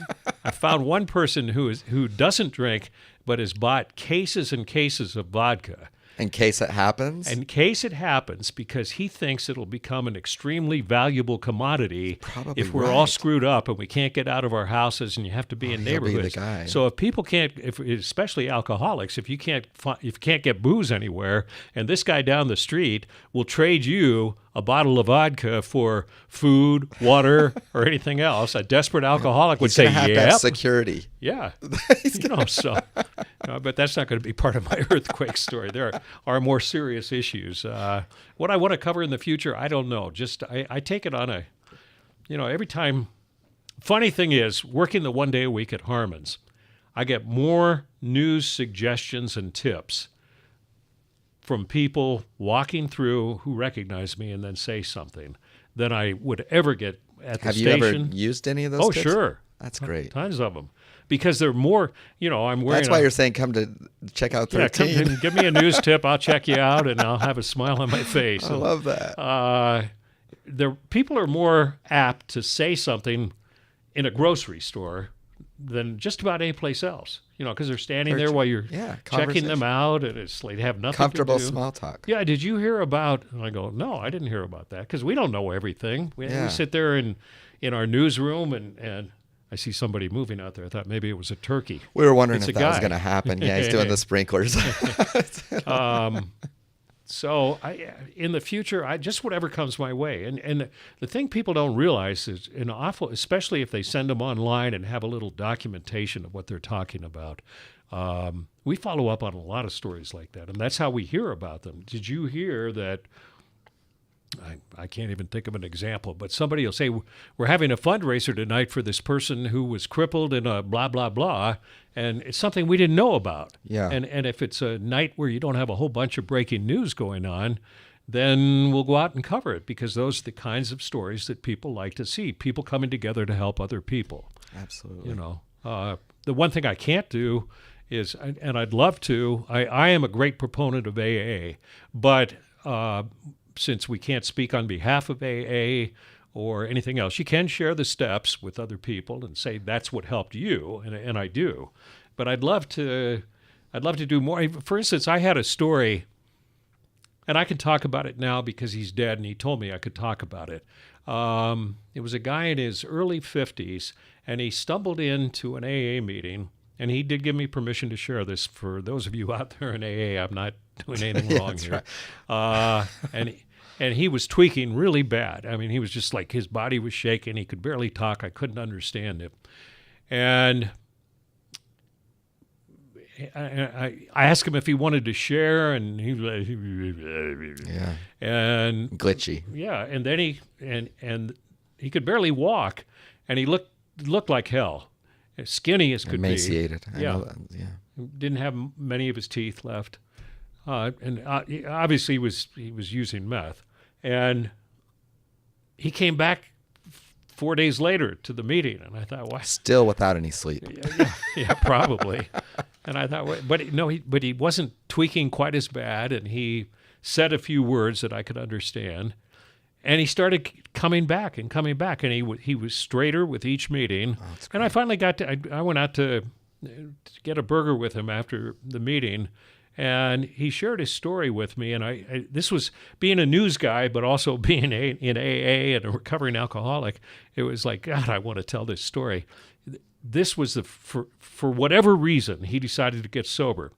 found one person who doesn't drink but has bought cases and cases of vodka. In case it happens? In case it happens, because he thinks it'll become an extremely valuable commodity. Probably if we're all screwed up and we can't get out of our houses and you have to be in neighborhoods. Be the guy. So if people can't, especially alcoholics, if you can't get booze anywhere, and this guy down the street will trade you a bottle of vodka for food, water, or anything else, a desperate alcoholic would say, "Yep, to have security." Yeah, but that's not going to be part of my earthquake story. There are more serious issues. What I want to cover in the future, I don't know. Just I take it on every time. Funny thing is, working the 1 day a week at Harmon's, I get more news suggestions and tips from people walking through who recognize me and then say something than I would ever get at the station. Have you ever used any of those tips? Sure. That's great. Tons of them. Because they're more, I'm wearing... That's why you're saying come to check out 13. Yeah, come and give me a news tip. I'll check you out, and I'll have a smile on my face. I love that. People are more apt to say something in a grocery store than just about any place else, because they're standing there while you're checking them out, and it's like they have nothing comfortable to do. Small talk. Yeah, did you hear about? And I go, no, I didn't hear about that, because we don't know everything. We sit there in our newsroom, and I see somebody moving out there. I thought maybe it was a turkey. We were wondering if that was going to happen. Yeah, he's doing the sprinklers. So in the future, just whatever comes my way. And the thing people don't realize is, especially if they send them online and have a little documentation of what they're talking about. We follow up on a lot of stories like that, and that's how we hear about them. Did you hear that? I can't even think of an example, but somebody will say, we're having a fundraiser tonight for this person who was crippled and blah, blah, blah, and it's something we didn't know about. Yeah. And if it's a night where you don't have a whole bunch of breaking news going on, then we'll go out and cover it, because those are the kinds of stories that people like to see, people coming together to help other people. Absolutely. The one thing I can't do is, and I'd love to, I am a great proponent of AA, but since we can't speak on behalf of AA or anything else, you can share the steps with other people and say that's what helped you, and I do. But I'd love to do more. For instance, I had a story, and I can talk about it now because he's dead, and he told me I could talk about it. It was a guy in his early 50s, and he stumbled into an AA meeting, and he did give me permission to share this. For those of you out there in AA, I'm not doing anything wrong here. Right. And he was tweaking really bad. I mean, he was just like, his body was shaking. He could barely talk. I couldn't understand it. And I asked him if he wanted to share, and he was like, and glitchy. Yeah, and then he could barely walk, and he looked like hell, as skinny as could emaciated. be. Yeah, didn't have many of his teeth left, and obviously he was using meth, and he came back 4 days later to the meeting, and I thought, why? Still without any sleep. Yeah, probably. And I thought, but he wasn't tweaking quite as bad, and he said a few words that I could understand, and he started coming back, and he was straighter with each meeting. Oh, and I finally I went out to get a burger with him after the meeting, and he shared his story with me, and this was being a news guy, but also being in AA and a recovering alcoholic. It was like, God, I want to tell this story. This was for whatever reason, he decided to get sober.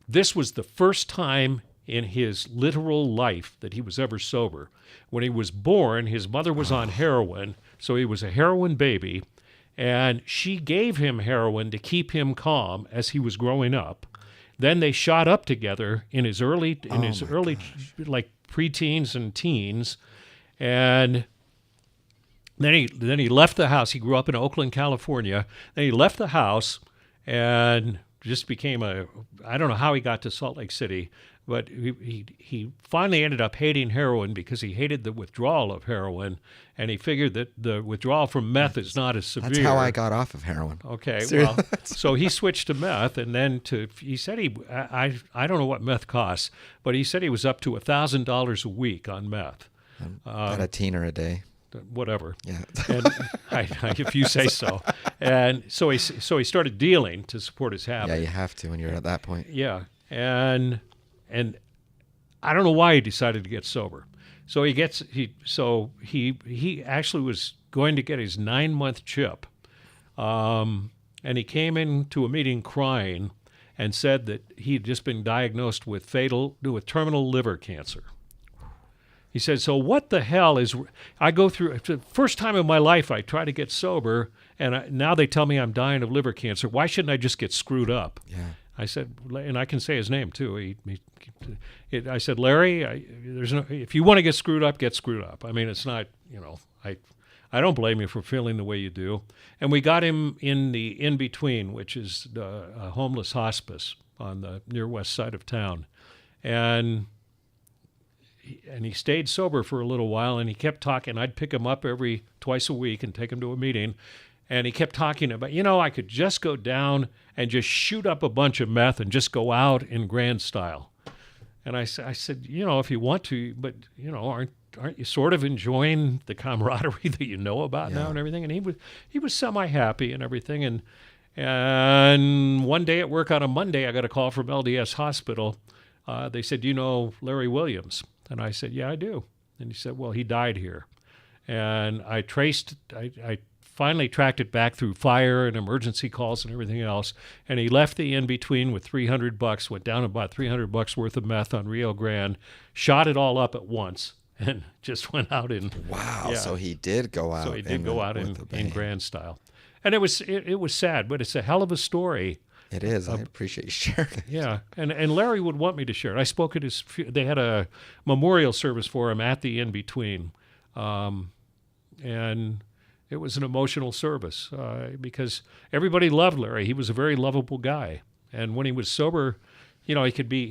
This was the first time in his literal life that he was ever sober. When he was born, his mother was on heroin, so he was a heroin baby, and she gave him heroin to keep him calm as he was growing up. Then they shot up together in his early like preteens and teens, and then he left the house. He grew up in Oakland, California. Then he left the house and just became I don't know how he got to Salt Lake City, but he finally ended up hating heroin because he hated the withdrawal of heroin, and he figured that the withdrawal from meth is not as severe. That's how I got off of heroin. Okay, well, so he switched to meth, and then he said I don't know what meth costs, but he said he was up to $1,000 a week on meth. About a teener a day. Whatever. Yeah. And if you say so. And so he started dealing to support his habit. Yeah, you have to when you're at that point. Yeah. And I don't know why he decided to get sober. So he actually was going to get his 9-month chip. And he came into a meeting crying and said that he had just been diagnosed with terminal liver cancer. He said, so what the hell I go through, the first time in my life I try to get sober, and now they tell me I'm dying of liver cancer. Why shouldn't I just get screwed up? Yeah. I said, and I can say his name too. I said, Larry, if you want to get screwed up, get screwed up. I mean, it's not, I don't blame you for feeling the way you do. And we got him in the in-between, which is a homeless hospice on the near west side of town. And he stayed sober for a little while, and he kept talking. I'd pick him up twice a week and take him to a meeting. And he kept talking about, I could just go down and just shoot up a bunch of meth and just go out in grand style. And I said, if you want to, but aren't you sort of enjoying the camaraderie that you know about now and everything? And he was semi-happy and everything. And one day at work on a Monday, I got a call from LDS Hospital. They said, "Do you know Larry Williams?" And I said, "Yeah, I do." And he said, "Well, he died here." And I finally tracked it back through fire and emergency calls and everything else. And he left the in-between with $300, went down about $300 worth of meth on Rio Grande, shot it all up at once, and just went out in. Wow. Yeah. So he did go out. So he did go out in grand style. And it was sad, but it's a hell of a story. It is. I appreciate you sharing it. Yeah, and Larry would want me to share it. I spoke at they had a memorial service for him at the in-between. And it was an emotional service because everybody loved Larry. He was a very lovable guy. And when he was sober, he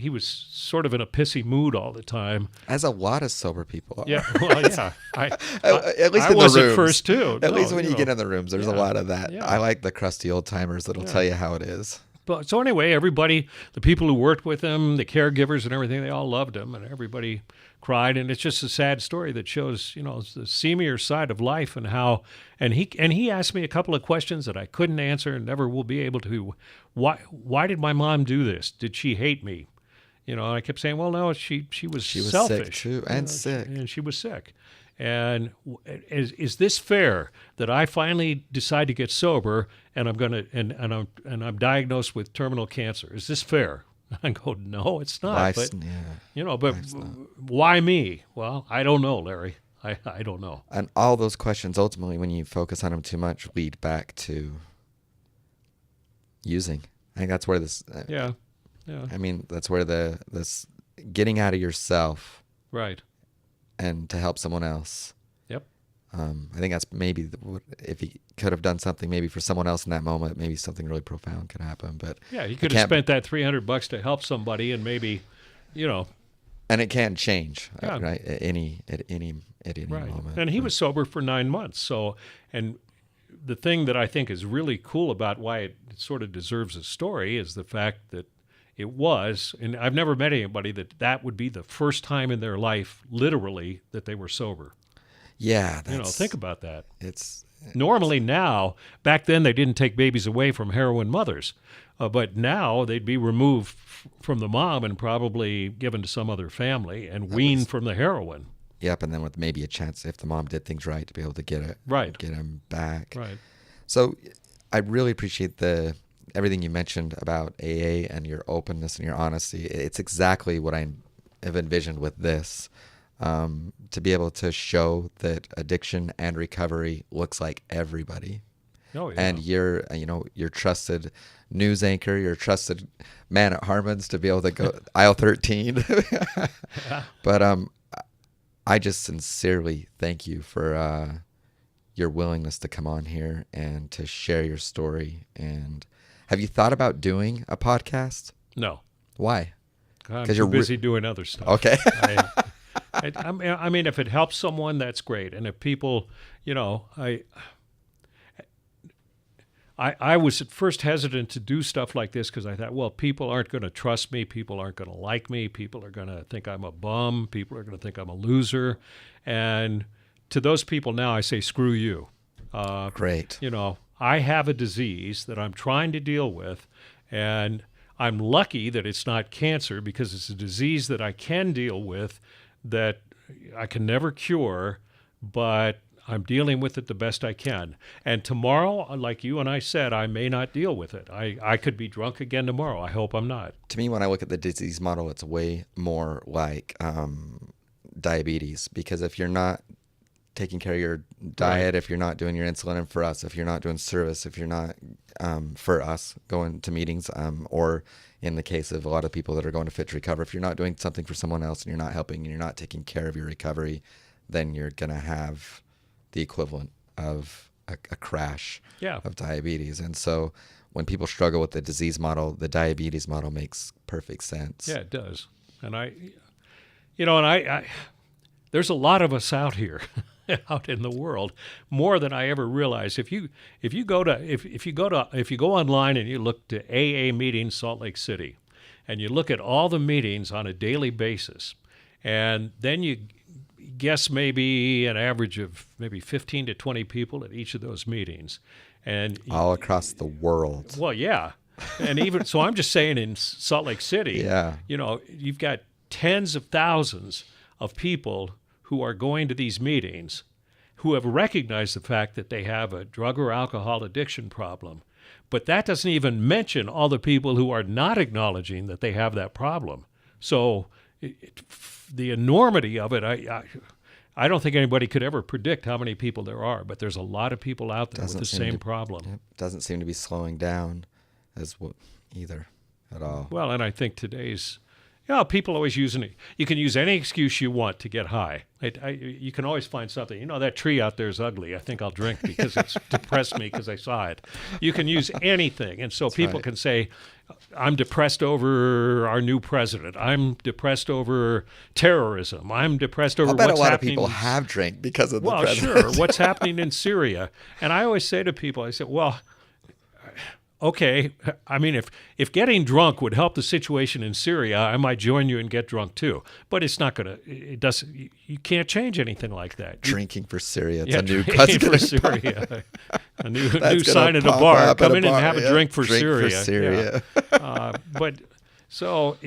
was sort of in a pissy mood all the time. As a lot of sober people are. Yeah, well, yeah. At least I in was the rooms. at first, too. At least when you get in the rooms, there's a lot of that. Yeah. I like the crusty old timers that'll tell you how it is. But so anyway, everybody, the people who worked with him, the caregivers and everything, they all loved him, and everybody cried. And it's just a sad story that shows, the seamier side of life and how. And he asked me a couple of questions that I couldn't answer and never will be able to. Why did my mom do this? Did she hate me? And I kept saying, well, no, she was selfish sick too, and sick, and she was sick. And is this fair that I finally decide to get sober and I'm gonna and I'm diagnosed with terminal cancer? Is this fair? I go, no, it's not. Why me? Well, I don't know, Larry. I don't know. And all those questions, ultimately, when you focus on them too much, lead back to using. I think that's where this. Yeah. I mean, that's where this getting out of yourself. Right. And to help someone else. Yep. I think that's maybe if he could have done something maybe for someone else in that moment, maybe something really profound could happen. But yeah, he could have spent that $300 to help somebody, and maybe, And it can change, yeah. Right? At any right. moment. And he was sober for 9 months. So, and the thing that I think is really cool about why it sort of deserves a story is the fact that it was, and I've never met anybody that would be the first time in their life, literally, that they were sober. Yeah. Think about that. It's normally now, back then they didn't take babies away from heroin mothers, but now they'd be removed from the mom and probably given to some other family and weaned from the heroin. Yep, and then with maybe a chance, if the mom did things right, to be able to get him back. Right. So I really appreciate everything you mentioned about AA and your openness and your honesty. It's exactly what I have envisioned with this, to be able to show that addiction and recovery looks like everybody. Oh, yeah. And you're your trusted news anchor, your trusted man at Harmon's to be able to go aisle 13. Yeah. But I just sincerely thank you for your willingness to come on here and to share your story. And have you thought about doing a podcast? No. Why? Because you're busy doing other stuff. Okay. I mean, if it helps someone, that's great. And if people, I was at first hesitant to do stuff like this because I thought, well, people aren't going to trust me. People aren't going to like me. People are going to think I'm a bum. People are going to think I'm a loser. And to those people now, I say, screw you. Great. I have a disease that I'm trying to deal with, and I'm lucky that it's not cancer because it's a disease that I can deal with that I can never cure, but I'm dealing with it the best I can. And tomorrow, like you and I said, I may not deal with it. I could be drunk again tomorrow. I hope I'm not. To me, when I look at the disease model, it's way more like diabetes, because if you're not taking care of your diet, right, if you're not doing your insulin, and for us, if you're not doing service, if you're not, for us, going to meetings, or in the case of a lot of people that are going to Fit to Recover, if you're not doing something for someone else and you're not helping and you're not taking care of your recovery, then you're going to have the equivalent of a crash of diabetes. And so when people struggle with the disease model, the diabetes model makes perfect sense. Yeah, it does. And I there's a lot of us out here, out in the world, more than I ever realized. If you go online and you look to AA meetings, Salt Lake City, and you look at all the meetings on a daily basis, and then you guess maybe an average of maybe 15 to 20 people at each of those meetings. And all across the world. Well, yeah. And even so, I'm just saying in Salt Lake City, Yeah. you know, you've got tens of thousands of people who are going to these meetings who have recognized the fact that they have a drug or alcohol addiction problem. But that doesn't even mention all the people who are not acknowledging that they have that problem. So the enormity of it, I don't think anybody could ever predict how many people there are, but there's a lot of people out there with the same problem. Yep, doesn't seem to be slowing down either at all. Well, and I think today's, people always using it. You can use any excuse you want to get high. You can always find something. You know, that tree out there is ugly. I think I'll drink because it's depressed me because I saw it. You can use anything. And so people can say, I'm depressed over our new president. I'm depressed over terrorism. I'm depressed over what's happening. I bet a lot of people have drank because of the president. Well, sure. What's happening in Syria. And I always say to people, I say, well, okay, I mean, if getting drunk would help the situation in Syria, I might join you and get drunk too. But it's not going to, you can't change anything like that. Drinking for Syria. It's a new drinking for Syria. A new sign at a bar. Come in and have a drink for Syria. Yeah. But so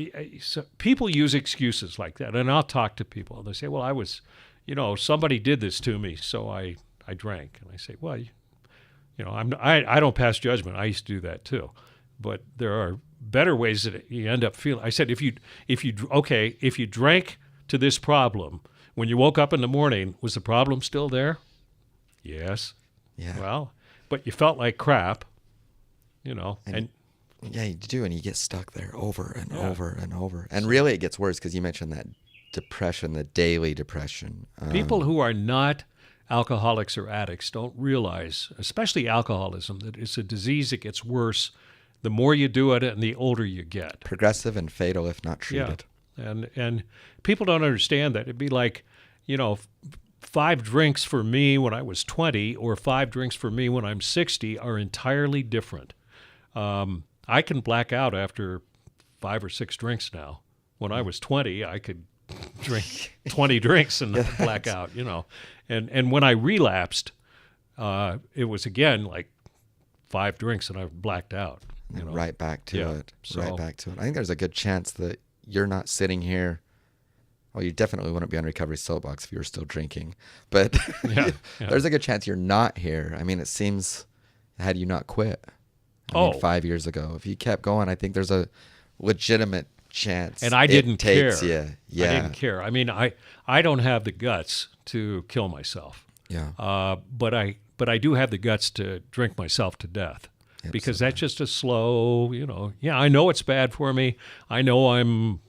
people use excuses like that. And I'll talk to people. They say, well, somebody did this to me, so I drank. And I say, well, I don't pass judgment. I used to do that too, but there are better ways that you end up feeling. I said, if you drank to this problem, when you woke up in the morning, was the problem still there? Yes. Yeah. Well, but you felt like crap, and yeah, you do, and you get stuck there over and over and over. And really, it gets worse because you mentioned that depression, the daily depression. People who are not alcoholics or addicts don't realize, especially alcoholism, that it's a disease that gets worse the more you do it and the older you get. Progressive and fatal if not treated. Yeah. And people don't understand that. It'd be like, 5 drinks for me when I was 20 or 5 drinks for me when I'm 60 are entirely different. I can black out after 5 or 6 drinks now. When I was 20, I could drink 20 drinks and not black out, And when I relapsed, it was again like 5 drinks and I blacked out. Right back to it. So, right back to it. I think there's a good chance that you're not sitting here. Well, you definitely wouldn't be on Recovery Soapbox if you were still drinking. But there's a good chance you're not here. I mean, it seems, had you not quit, 5 years ago, if you kept going, I think there's a legitimate chance. And I didn't care. Yeah. I didn't care. I mean, I don't have the guts to kill myself. Yeah. But I do have the guts to drink myself to death. Absolutely. Because that's just a slow, I know it's bad for me. I know I'm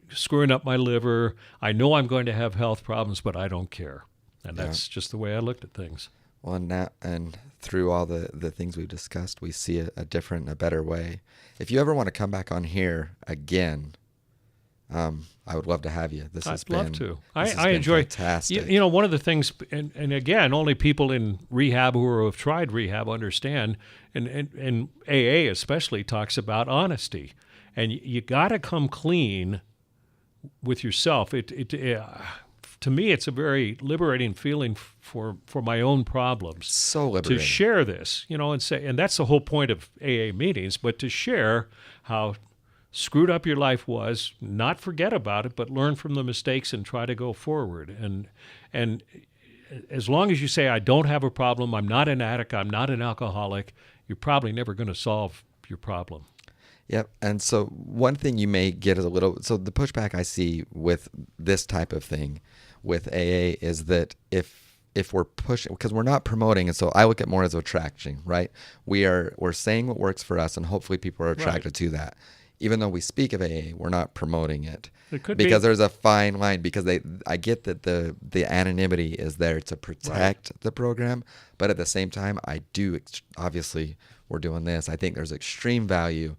screwing up my liver. I know I'm going to have health problems, but I don't care. And that's just the way I looked at things. Well, and through all the things we've discussed, we see a different, a better way. If you ever want to come back on here again, I would love to have you. I'd love to. I enjoy fantastic. One of the things, and again, only people in rehab who have tried rehab understand, and AA especially talks about honesty, and you got to come clean with yourself. To me, it's a very liberating feeling for my own problems. So liberating. To share this, and say, and that's the whole point of AA meetings, but to share how screwed up your life was, not forget about it, but learn from the mistakes and try to go forward. And as long as you say, I don't have a problem, I'm not an addict, I'm not an alcoholic, you're probably never going to solve your problem. Yep. And so one thing you may get is so the pushback I see with this type of thing with AA is that if we're pushing, because we're not promoting, and so I look at more as attraction, right? We're saying what works for us, and hopefully people are attracted to that. Even though we speak of AA, we're not promoting it. It could because there's a fine line, because I get that the anonymity is there to protect the program, but at the same time, I do, obviously, we're doing this. I think there's extreme value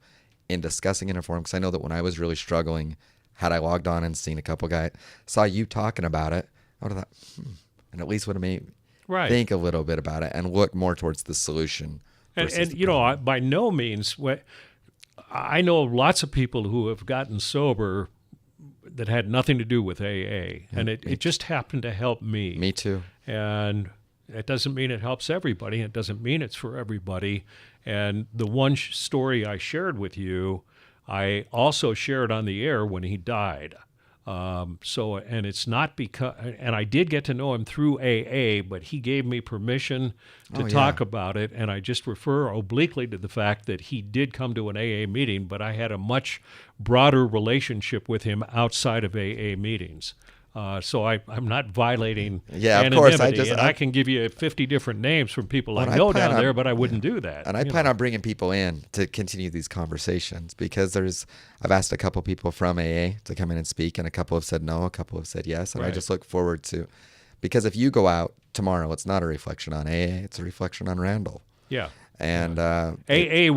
in discussing in a forum, because I know that when I was really struggling, had I logged on and seen a couple guys, saw you talking about it, I would have thought, and at least would have made me think a little bit about it and look more towards the solution. And by no means, I know lots of people who have gotten sober that had nothing to do with AA, and it just happened to help me. Me too. And it doesn't mean it helps everybody. It doesn't mean it's for everybody. And the one story I shared with you, I also shared on the air when he died. And it's not because, and I did get to know him through AA, but he gave me permission to talk about it. And I just refer obliquely to the fact that he did come to an AA meeting, but I had a much broader relationship with him outside of AA meetings. So I'm not violating anonymity. Of course. I can give you 50 different names from people I know down there, but I wouldn't do that. And I plan on bringing people in to continue these conversations, because I've asked a couple people from AA to come in and speak, and a couple have said no, a couple have said yes. And I just look forward to, because if you go out tomorrow, it's not a reflection on AA, it's a reflection on Randall. Yeah. And AA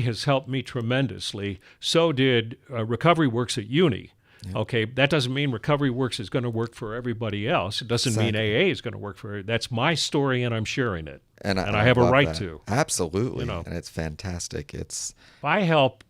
has helped me tremendously. So did Recovery Works at Uni. Yeah. Okay, that doesn't mean Recovery Works is going to work for everybody else. It doesn't mean AA is going to work for. That's my story, and I'm sharing it, and I have a right to. Absolutely, and it's fantastic. If I help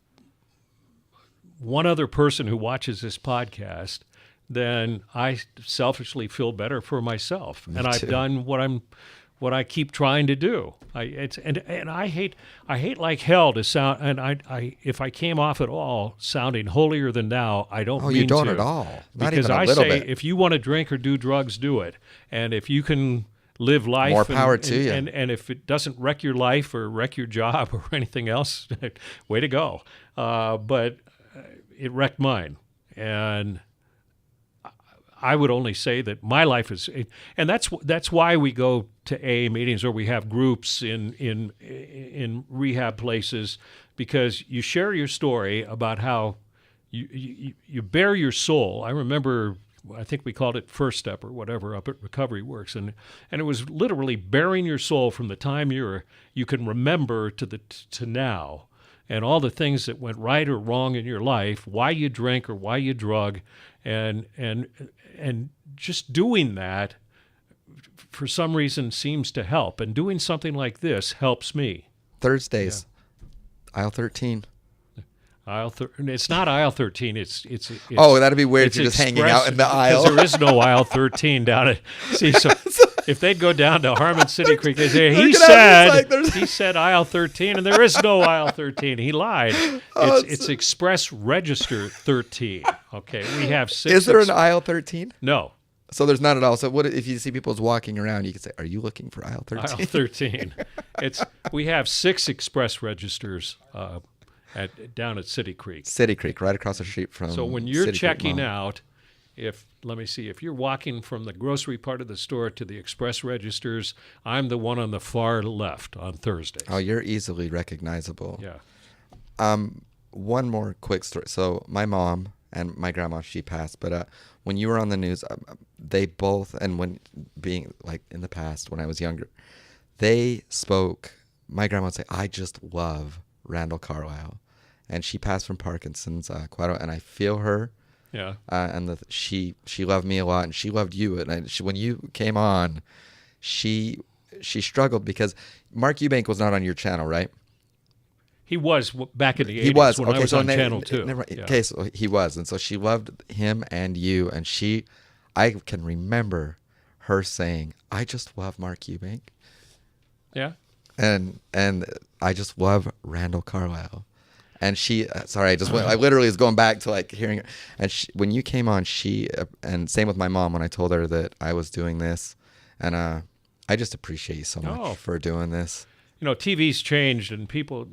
one other person who watches this podcast, then I selfishly feel better for myself, and I've done what I keep trying to do. I hate like hell to sound, and if I came off at all sounding holier than thou, I don't mean to. Oh, you don't at all. Not because even a I little say bit. If you want to drink or do drugs, do it. And if you can live life, more power to you. And if it doesn't wreck your life or wreck your job or anything else, way to go. But it wrecked mine, and I would only say that my life is, and that's why we go to AA meetings, or we have groups in rehab places, because you share your story about how you bare your soul. I remember, I think we called it First Step or whatever up at Recovery Works, and it was literally bearing your soul from the time you can remember to now, and all the things that went right or wrong in your life, why you drink or why you drug, and just doing that for some reason seems to help. And doing something like this helps me. Thursdays, aisle 13. It's not aisle 13. It's that'd be weird if you're just hanging out in the aisle. Because there is no aisle 13 down at. See, so if they'd go down to Harmon City Creek, they'd say he said aisle 13, and there is no aisle 13. He lied. It's Express Register 13. Okay, we have 6. Is there an aisle 13? No. So there's not at all. So what if you see people walking around? You can say, "Are you looking for aisle 13?" Aisle 13. We have 6 express registers. Down at City Creek. City Creek, right across the street from. So when you're City checking out, if you're walking from the grocery part of the store to the express registers, I'm the one on the far left on Thursdays. Oh, you're easily recognizable. Yeah. One more quick story. So my mom and my grandma, she passed, but when you were on the news, they both, and when being like in the past when I was younger, they spoke. My grandma would say, "I just love Randall Carlisle," and she passed from Parkinson's quite a while, and I feel her. Yeah. And she loved me a lot, and she loved you. And when you came on, she struggled because Mark Eubank was not on your channel, right? He was back in the 80s. He was. When I was on Channel 2. Yeah. Okay, so he was, and so she loved him and you, and I can remember her saying, "I just love Mark Eubank." Yeah. And I just love Randall Carlisle. And she, sorry, I literally was going back to like hearing her. And when you came on, and same with my mom when I told her that I was doing this. And I just appreciate you so much for doing this. TV's changed, and people,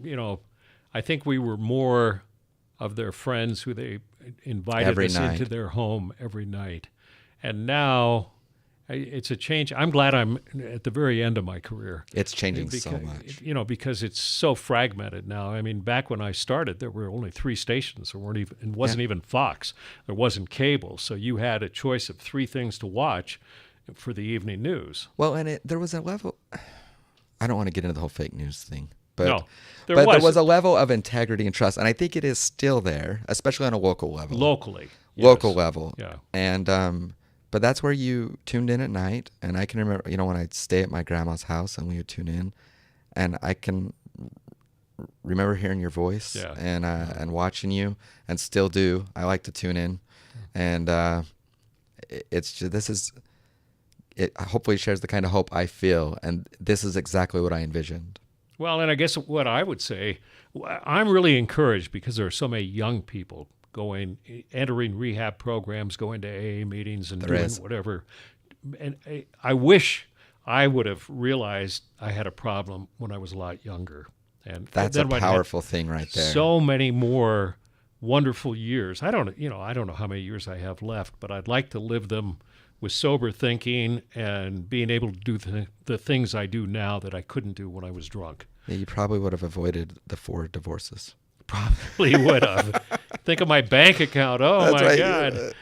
I think we were more of their friends who they invited us into their home every night. And now it's a change. I'm glad I'm at the very end of my career. It's changing so much. Because it's so fragmented now. I mean, back when I started, there were only 3 stations. There weren't even, it wasn't even Fox. There wasn't cable. So you had a choice of 3 things to watch for the evening news. Well, and there was a level. I don't want to get into the whole fake news thing. But, no, there was a level of integrity and trust, and I think it is still there, especially on a local level. Locally. Yes. Local level. Yeah. And but that's where you tuned in at night, and I can remember, when I'd stay at my grandma's house and we would tune in, and I can remember hearing your voice and watching you, and still do. I like to tune in, and it's just, it hopefully shares the kind of hope I feel, and this is exactly what I envisioned. Well, and I guess what I would say, I'm really encouraged because there are so many young people entering rehab programs, going to AA meetings and doing whatever. And I wish I would have realized I had a problem when I was a lot younger. And that's a powerful thing right there. So many more wonderful years. I don't know how many years I have left, but I'd like to live them with sober thinking and being able to do the things I do now that I couldn't do when I was drunk. Yeah, you probably would have avoided the 4 divorces. Probably would have. Think of my bank account. Oh, that's my God.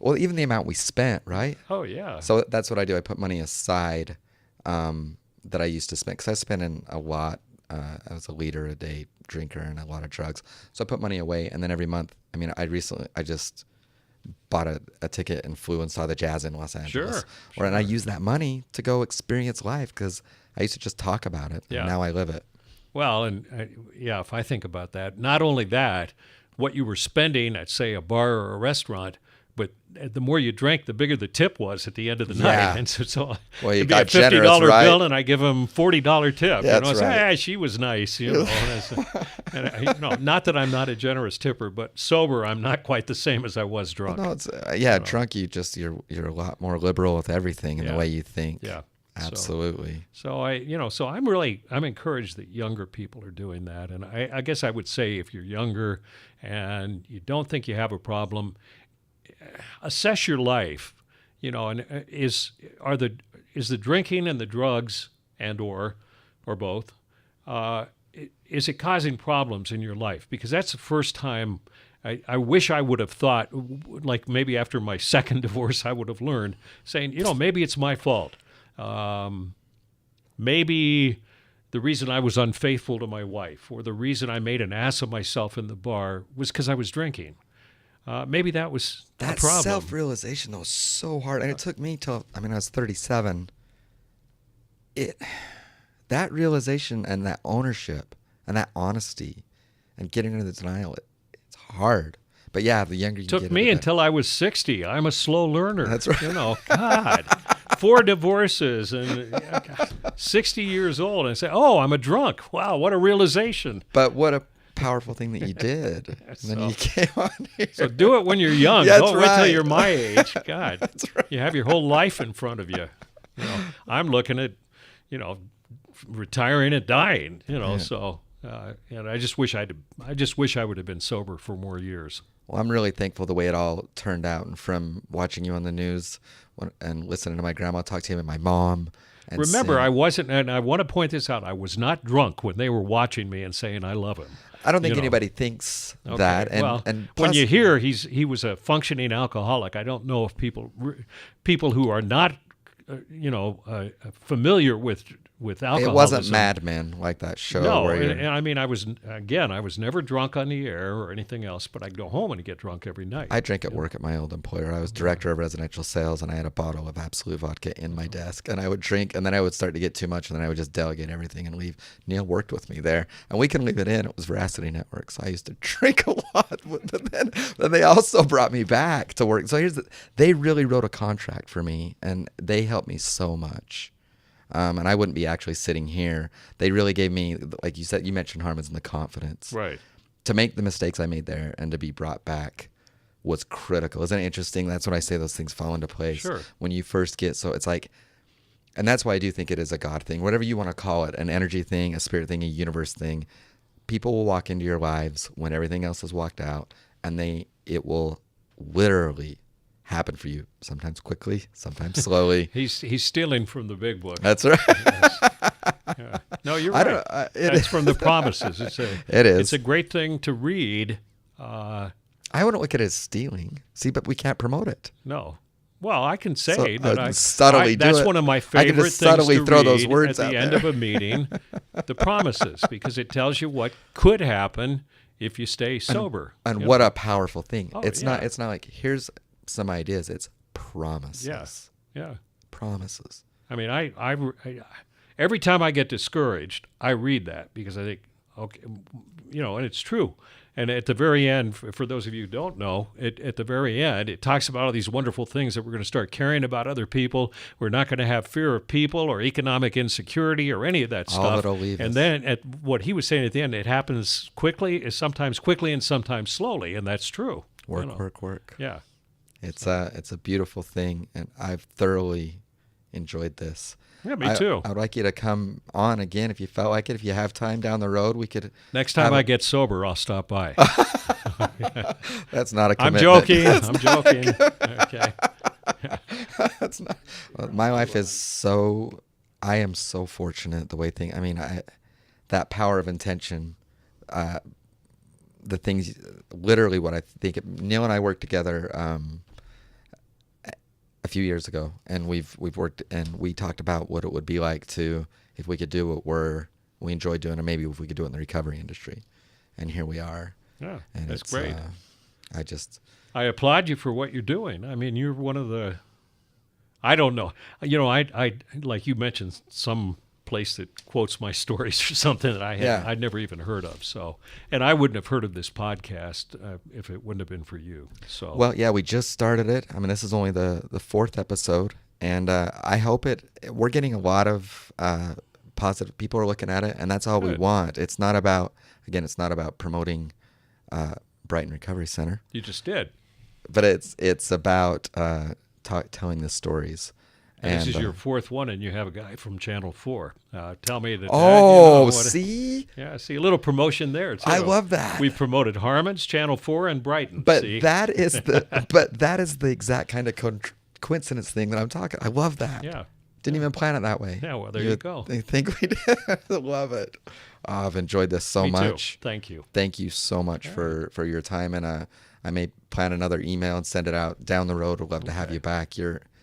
Well, even the amount we spent, right? Oh, yeah. So that's what I do. I put money aside that I used to spend, because I spent in a lot. I was a liter a day drinker and a lot of drugs. So I put money away, and then every month, I just bought a ticket and flew and saw the Jazz in Los Angeles. Sure. And I used that money to go experience life, because I used to just talk about it, and now I live it. Well, and if I think about that, not only that, what you were spending at, say, a bar or a restaurant, but the more you drank, the bigger the tip was at the end of the night. And so well, you it'd got be a $50 generous, right? bill, and I give them $40 tip. Yeah, that's say, right. she was nice, and not that I'm not a generous tipper, but sober, I'm not quite the same as I was drunk. Well, no, it's drunk. You're a lot more liberal with everything in the way you think. Yeah. Absolutely. So I'm encouraged that younger people are doing that. And I guess I would say, if you're younger and you don't think you have a problem, assess your life, and is the drinking and the drugs or both, is it causing problems in your life? Because that's the first time I wish I would have thought, like maybe after my second divorce, I would have learned, saying, maybe it's my fault. Maybe the reason I was unfaithful to my wife, or the reason I made an ass of myself in the bar, was because I was drinking. Maybe that was a problem. That self-realization, though, was so hard. And it took me till, I was 37. That realization and that ownership and that honesty and getting rid of the denial, it's hard. But yeah, the younger you get. It took me until I was 60. I'm a slow learner. That's right. God. 4 divorces and 60 years old, and I say, I'm a drunk. Wow, what a realization. But what a powerful thing that you did. And then you came on here. So do it when you're young. Don't wait till you're my age. God, that's right. You have your whole life in front of you. I'm looking at, retiring and dying, so I just wish I would have been sober for more years. Well, I'm really thankful the way it all turned out, and from watching you on the news and listening to my grandma talk to him and my mom. And remember, I wasn't, and I want to point this out, I was not drunk when they were watching me and saying I love him. I don't think anybody thinks that. And plus, when you hear he was a functioning alcoholic, I don't know if people who are not, familiar with alcoholism. It wasn't Mad Men like that show. No, I was never drunk on the air or anything else, but I'd go home and get drunk every night. I drank at work at my old employer. I was director of residential sales, and I had a bottle of Absolute vodka in my desk, and I would drink, and then I would start to get too much, and then I would just delegate everything and leave. Neil worked with me there, and we can leave it in. It was Veracity Network, so I used to drink a lot. But then they also brought me back to work. So they really wrote a contract for me, and they helped me so much. And I wouldn't be actually sitting here. They really gave me, like you said, you mentioned Harmon's, and the confidence. Right. To make the mistakes I made there and to be brought back was critical. Isn't it interesting? That's when I say those things fall into place. Sure. When you first get, so it's like, and that's why I do think it is a God thing, whatever you want to call it, an energy thing, a spirit thing, a universe thing. People will walk into your lives when everything else has walked out, and it will literally happen for you, sometimes quickly, sometimes slowly. He's stealing from the big book. That's right. Yes. Yeah. No, you're right. It's from the promises. It is. It's a great thing to read. I wouldn't look at it as stealing. See, but we can't promote it. No. Well, I can say that that's one of my favorite things subtly to throw read those words at the end of a meeting, the promises, because it tells you what could happen if you stay sober. And what a powerful thing. It's not like, here's some ideas. It's promises. Yes. Yeah. Promises. I mean, I every time I get discouraged, I read that, because I think, okay, and it's true. And at the very end, for those of you who don't know, at the very end, it talks about all these wonderful things that we're going to start caring about other people. We're not going to have fear of people or economic insecurity or any of that stuff. All it'll leave and us. then at what he was saying at the end, it happens quickly, sometimes quickly and sometimes slowly, and that's true. Work. Yeah. It's a beautiful thing, and I've thoroughly enjoyed this. Yeah, me too. I would like you to come on again if you felt like it. If you have time down the road, we could. Next time I get sober, I'll stop by. That's not a I'm commitment. joking. I'm joking. Okay. That's not. My life is so. I am so fortunate the way things. I mean, that power of intention. The things, literally, what I think. Neil and I worked together a few years ago, and we've worked, and we talked about what it would be like to, if we could do what we enjoy doing, or maybe if we could do it in the recovery industry, and here we are. Yeah, and that's great. I applaud you for what you're doing. I mean, you're one of the. I don't know. I like you mentioned some place that quotes my stories or something that I'd never even heard of. So, and I wouldn't have heard of this podcast if it wouldn't have been for you. So, well, yeah, we just started it. I mean, this is only the fourth episode, and I hope we're getting a lot of positive people are looking at it, and that's all we want. It's not about promoting Brighton Recovery Center. You just did, but it's about telling the stories. And this is your fourth one, and you have a guy from Channel 4. Tell me that. See? Yeah, see, a little promotion there, too. I love that. We've promoted Harmon's, Channel 4, and Brighton. But see? that is the exact kind of coincidence thing that I'm talking. I love that. Yeah. Didn't even plan it that way. Yeah, well, there you go. I think we did. Love it. Oh, I've enjoyed this so much. Too. Thank you. Thank you so much for your time, and I may plan another email and send it out down the road. I'd love to have you back.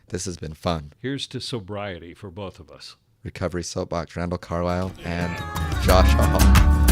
This has been fun. Here's to sobriety for both of us. Recovery Soapbox, Randall Carlisle, and Josh Hall.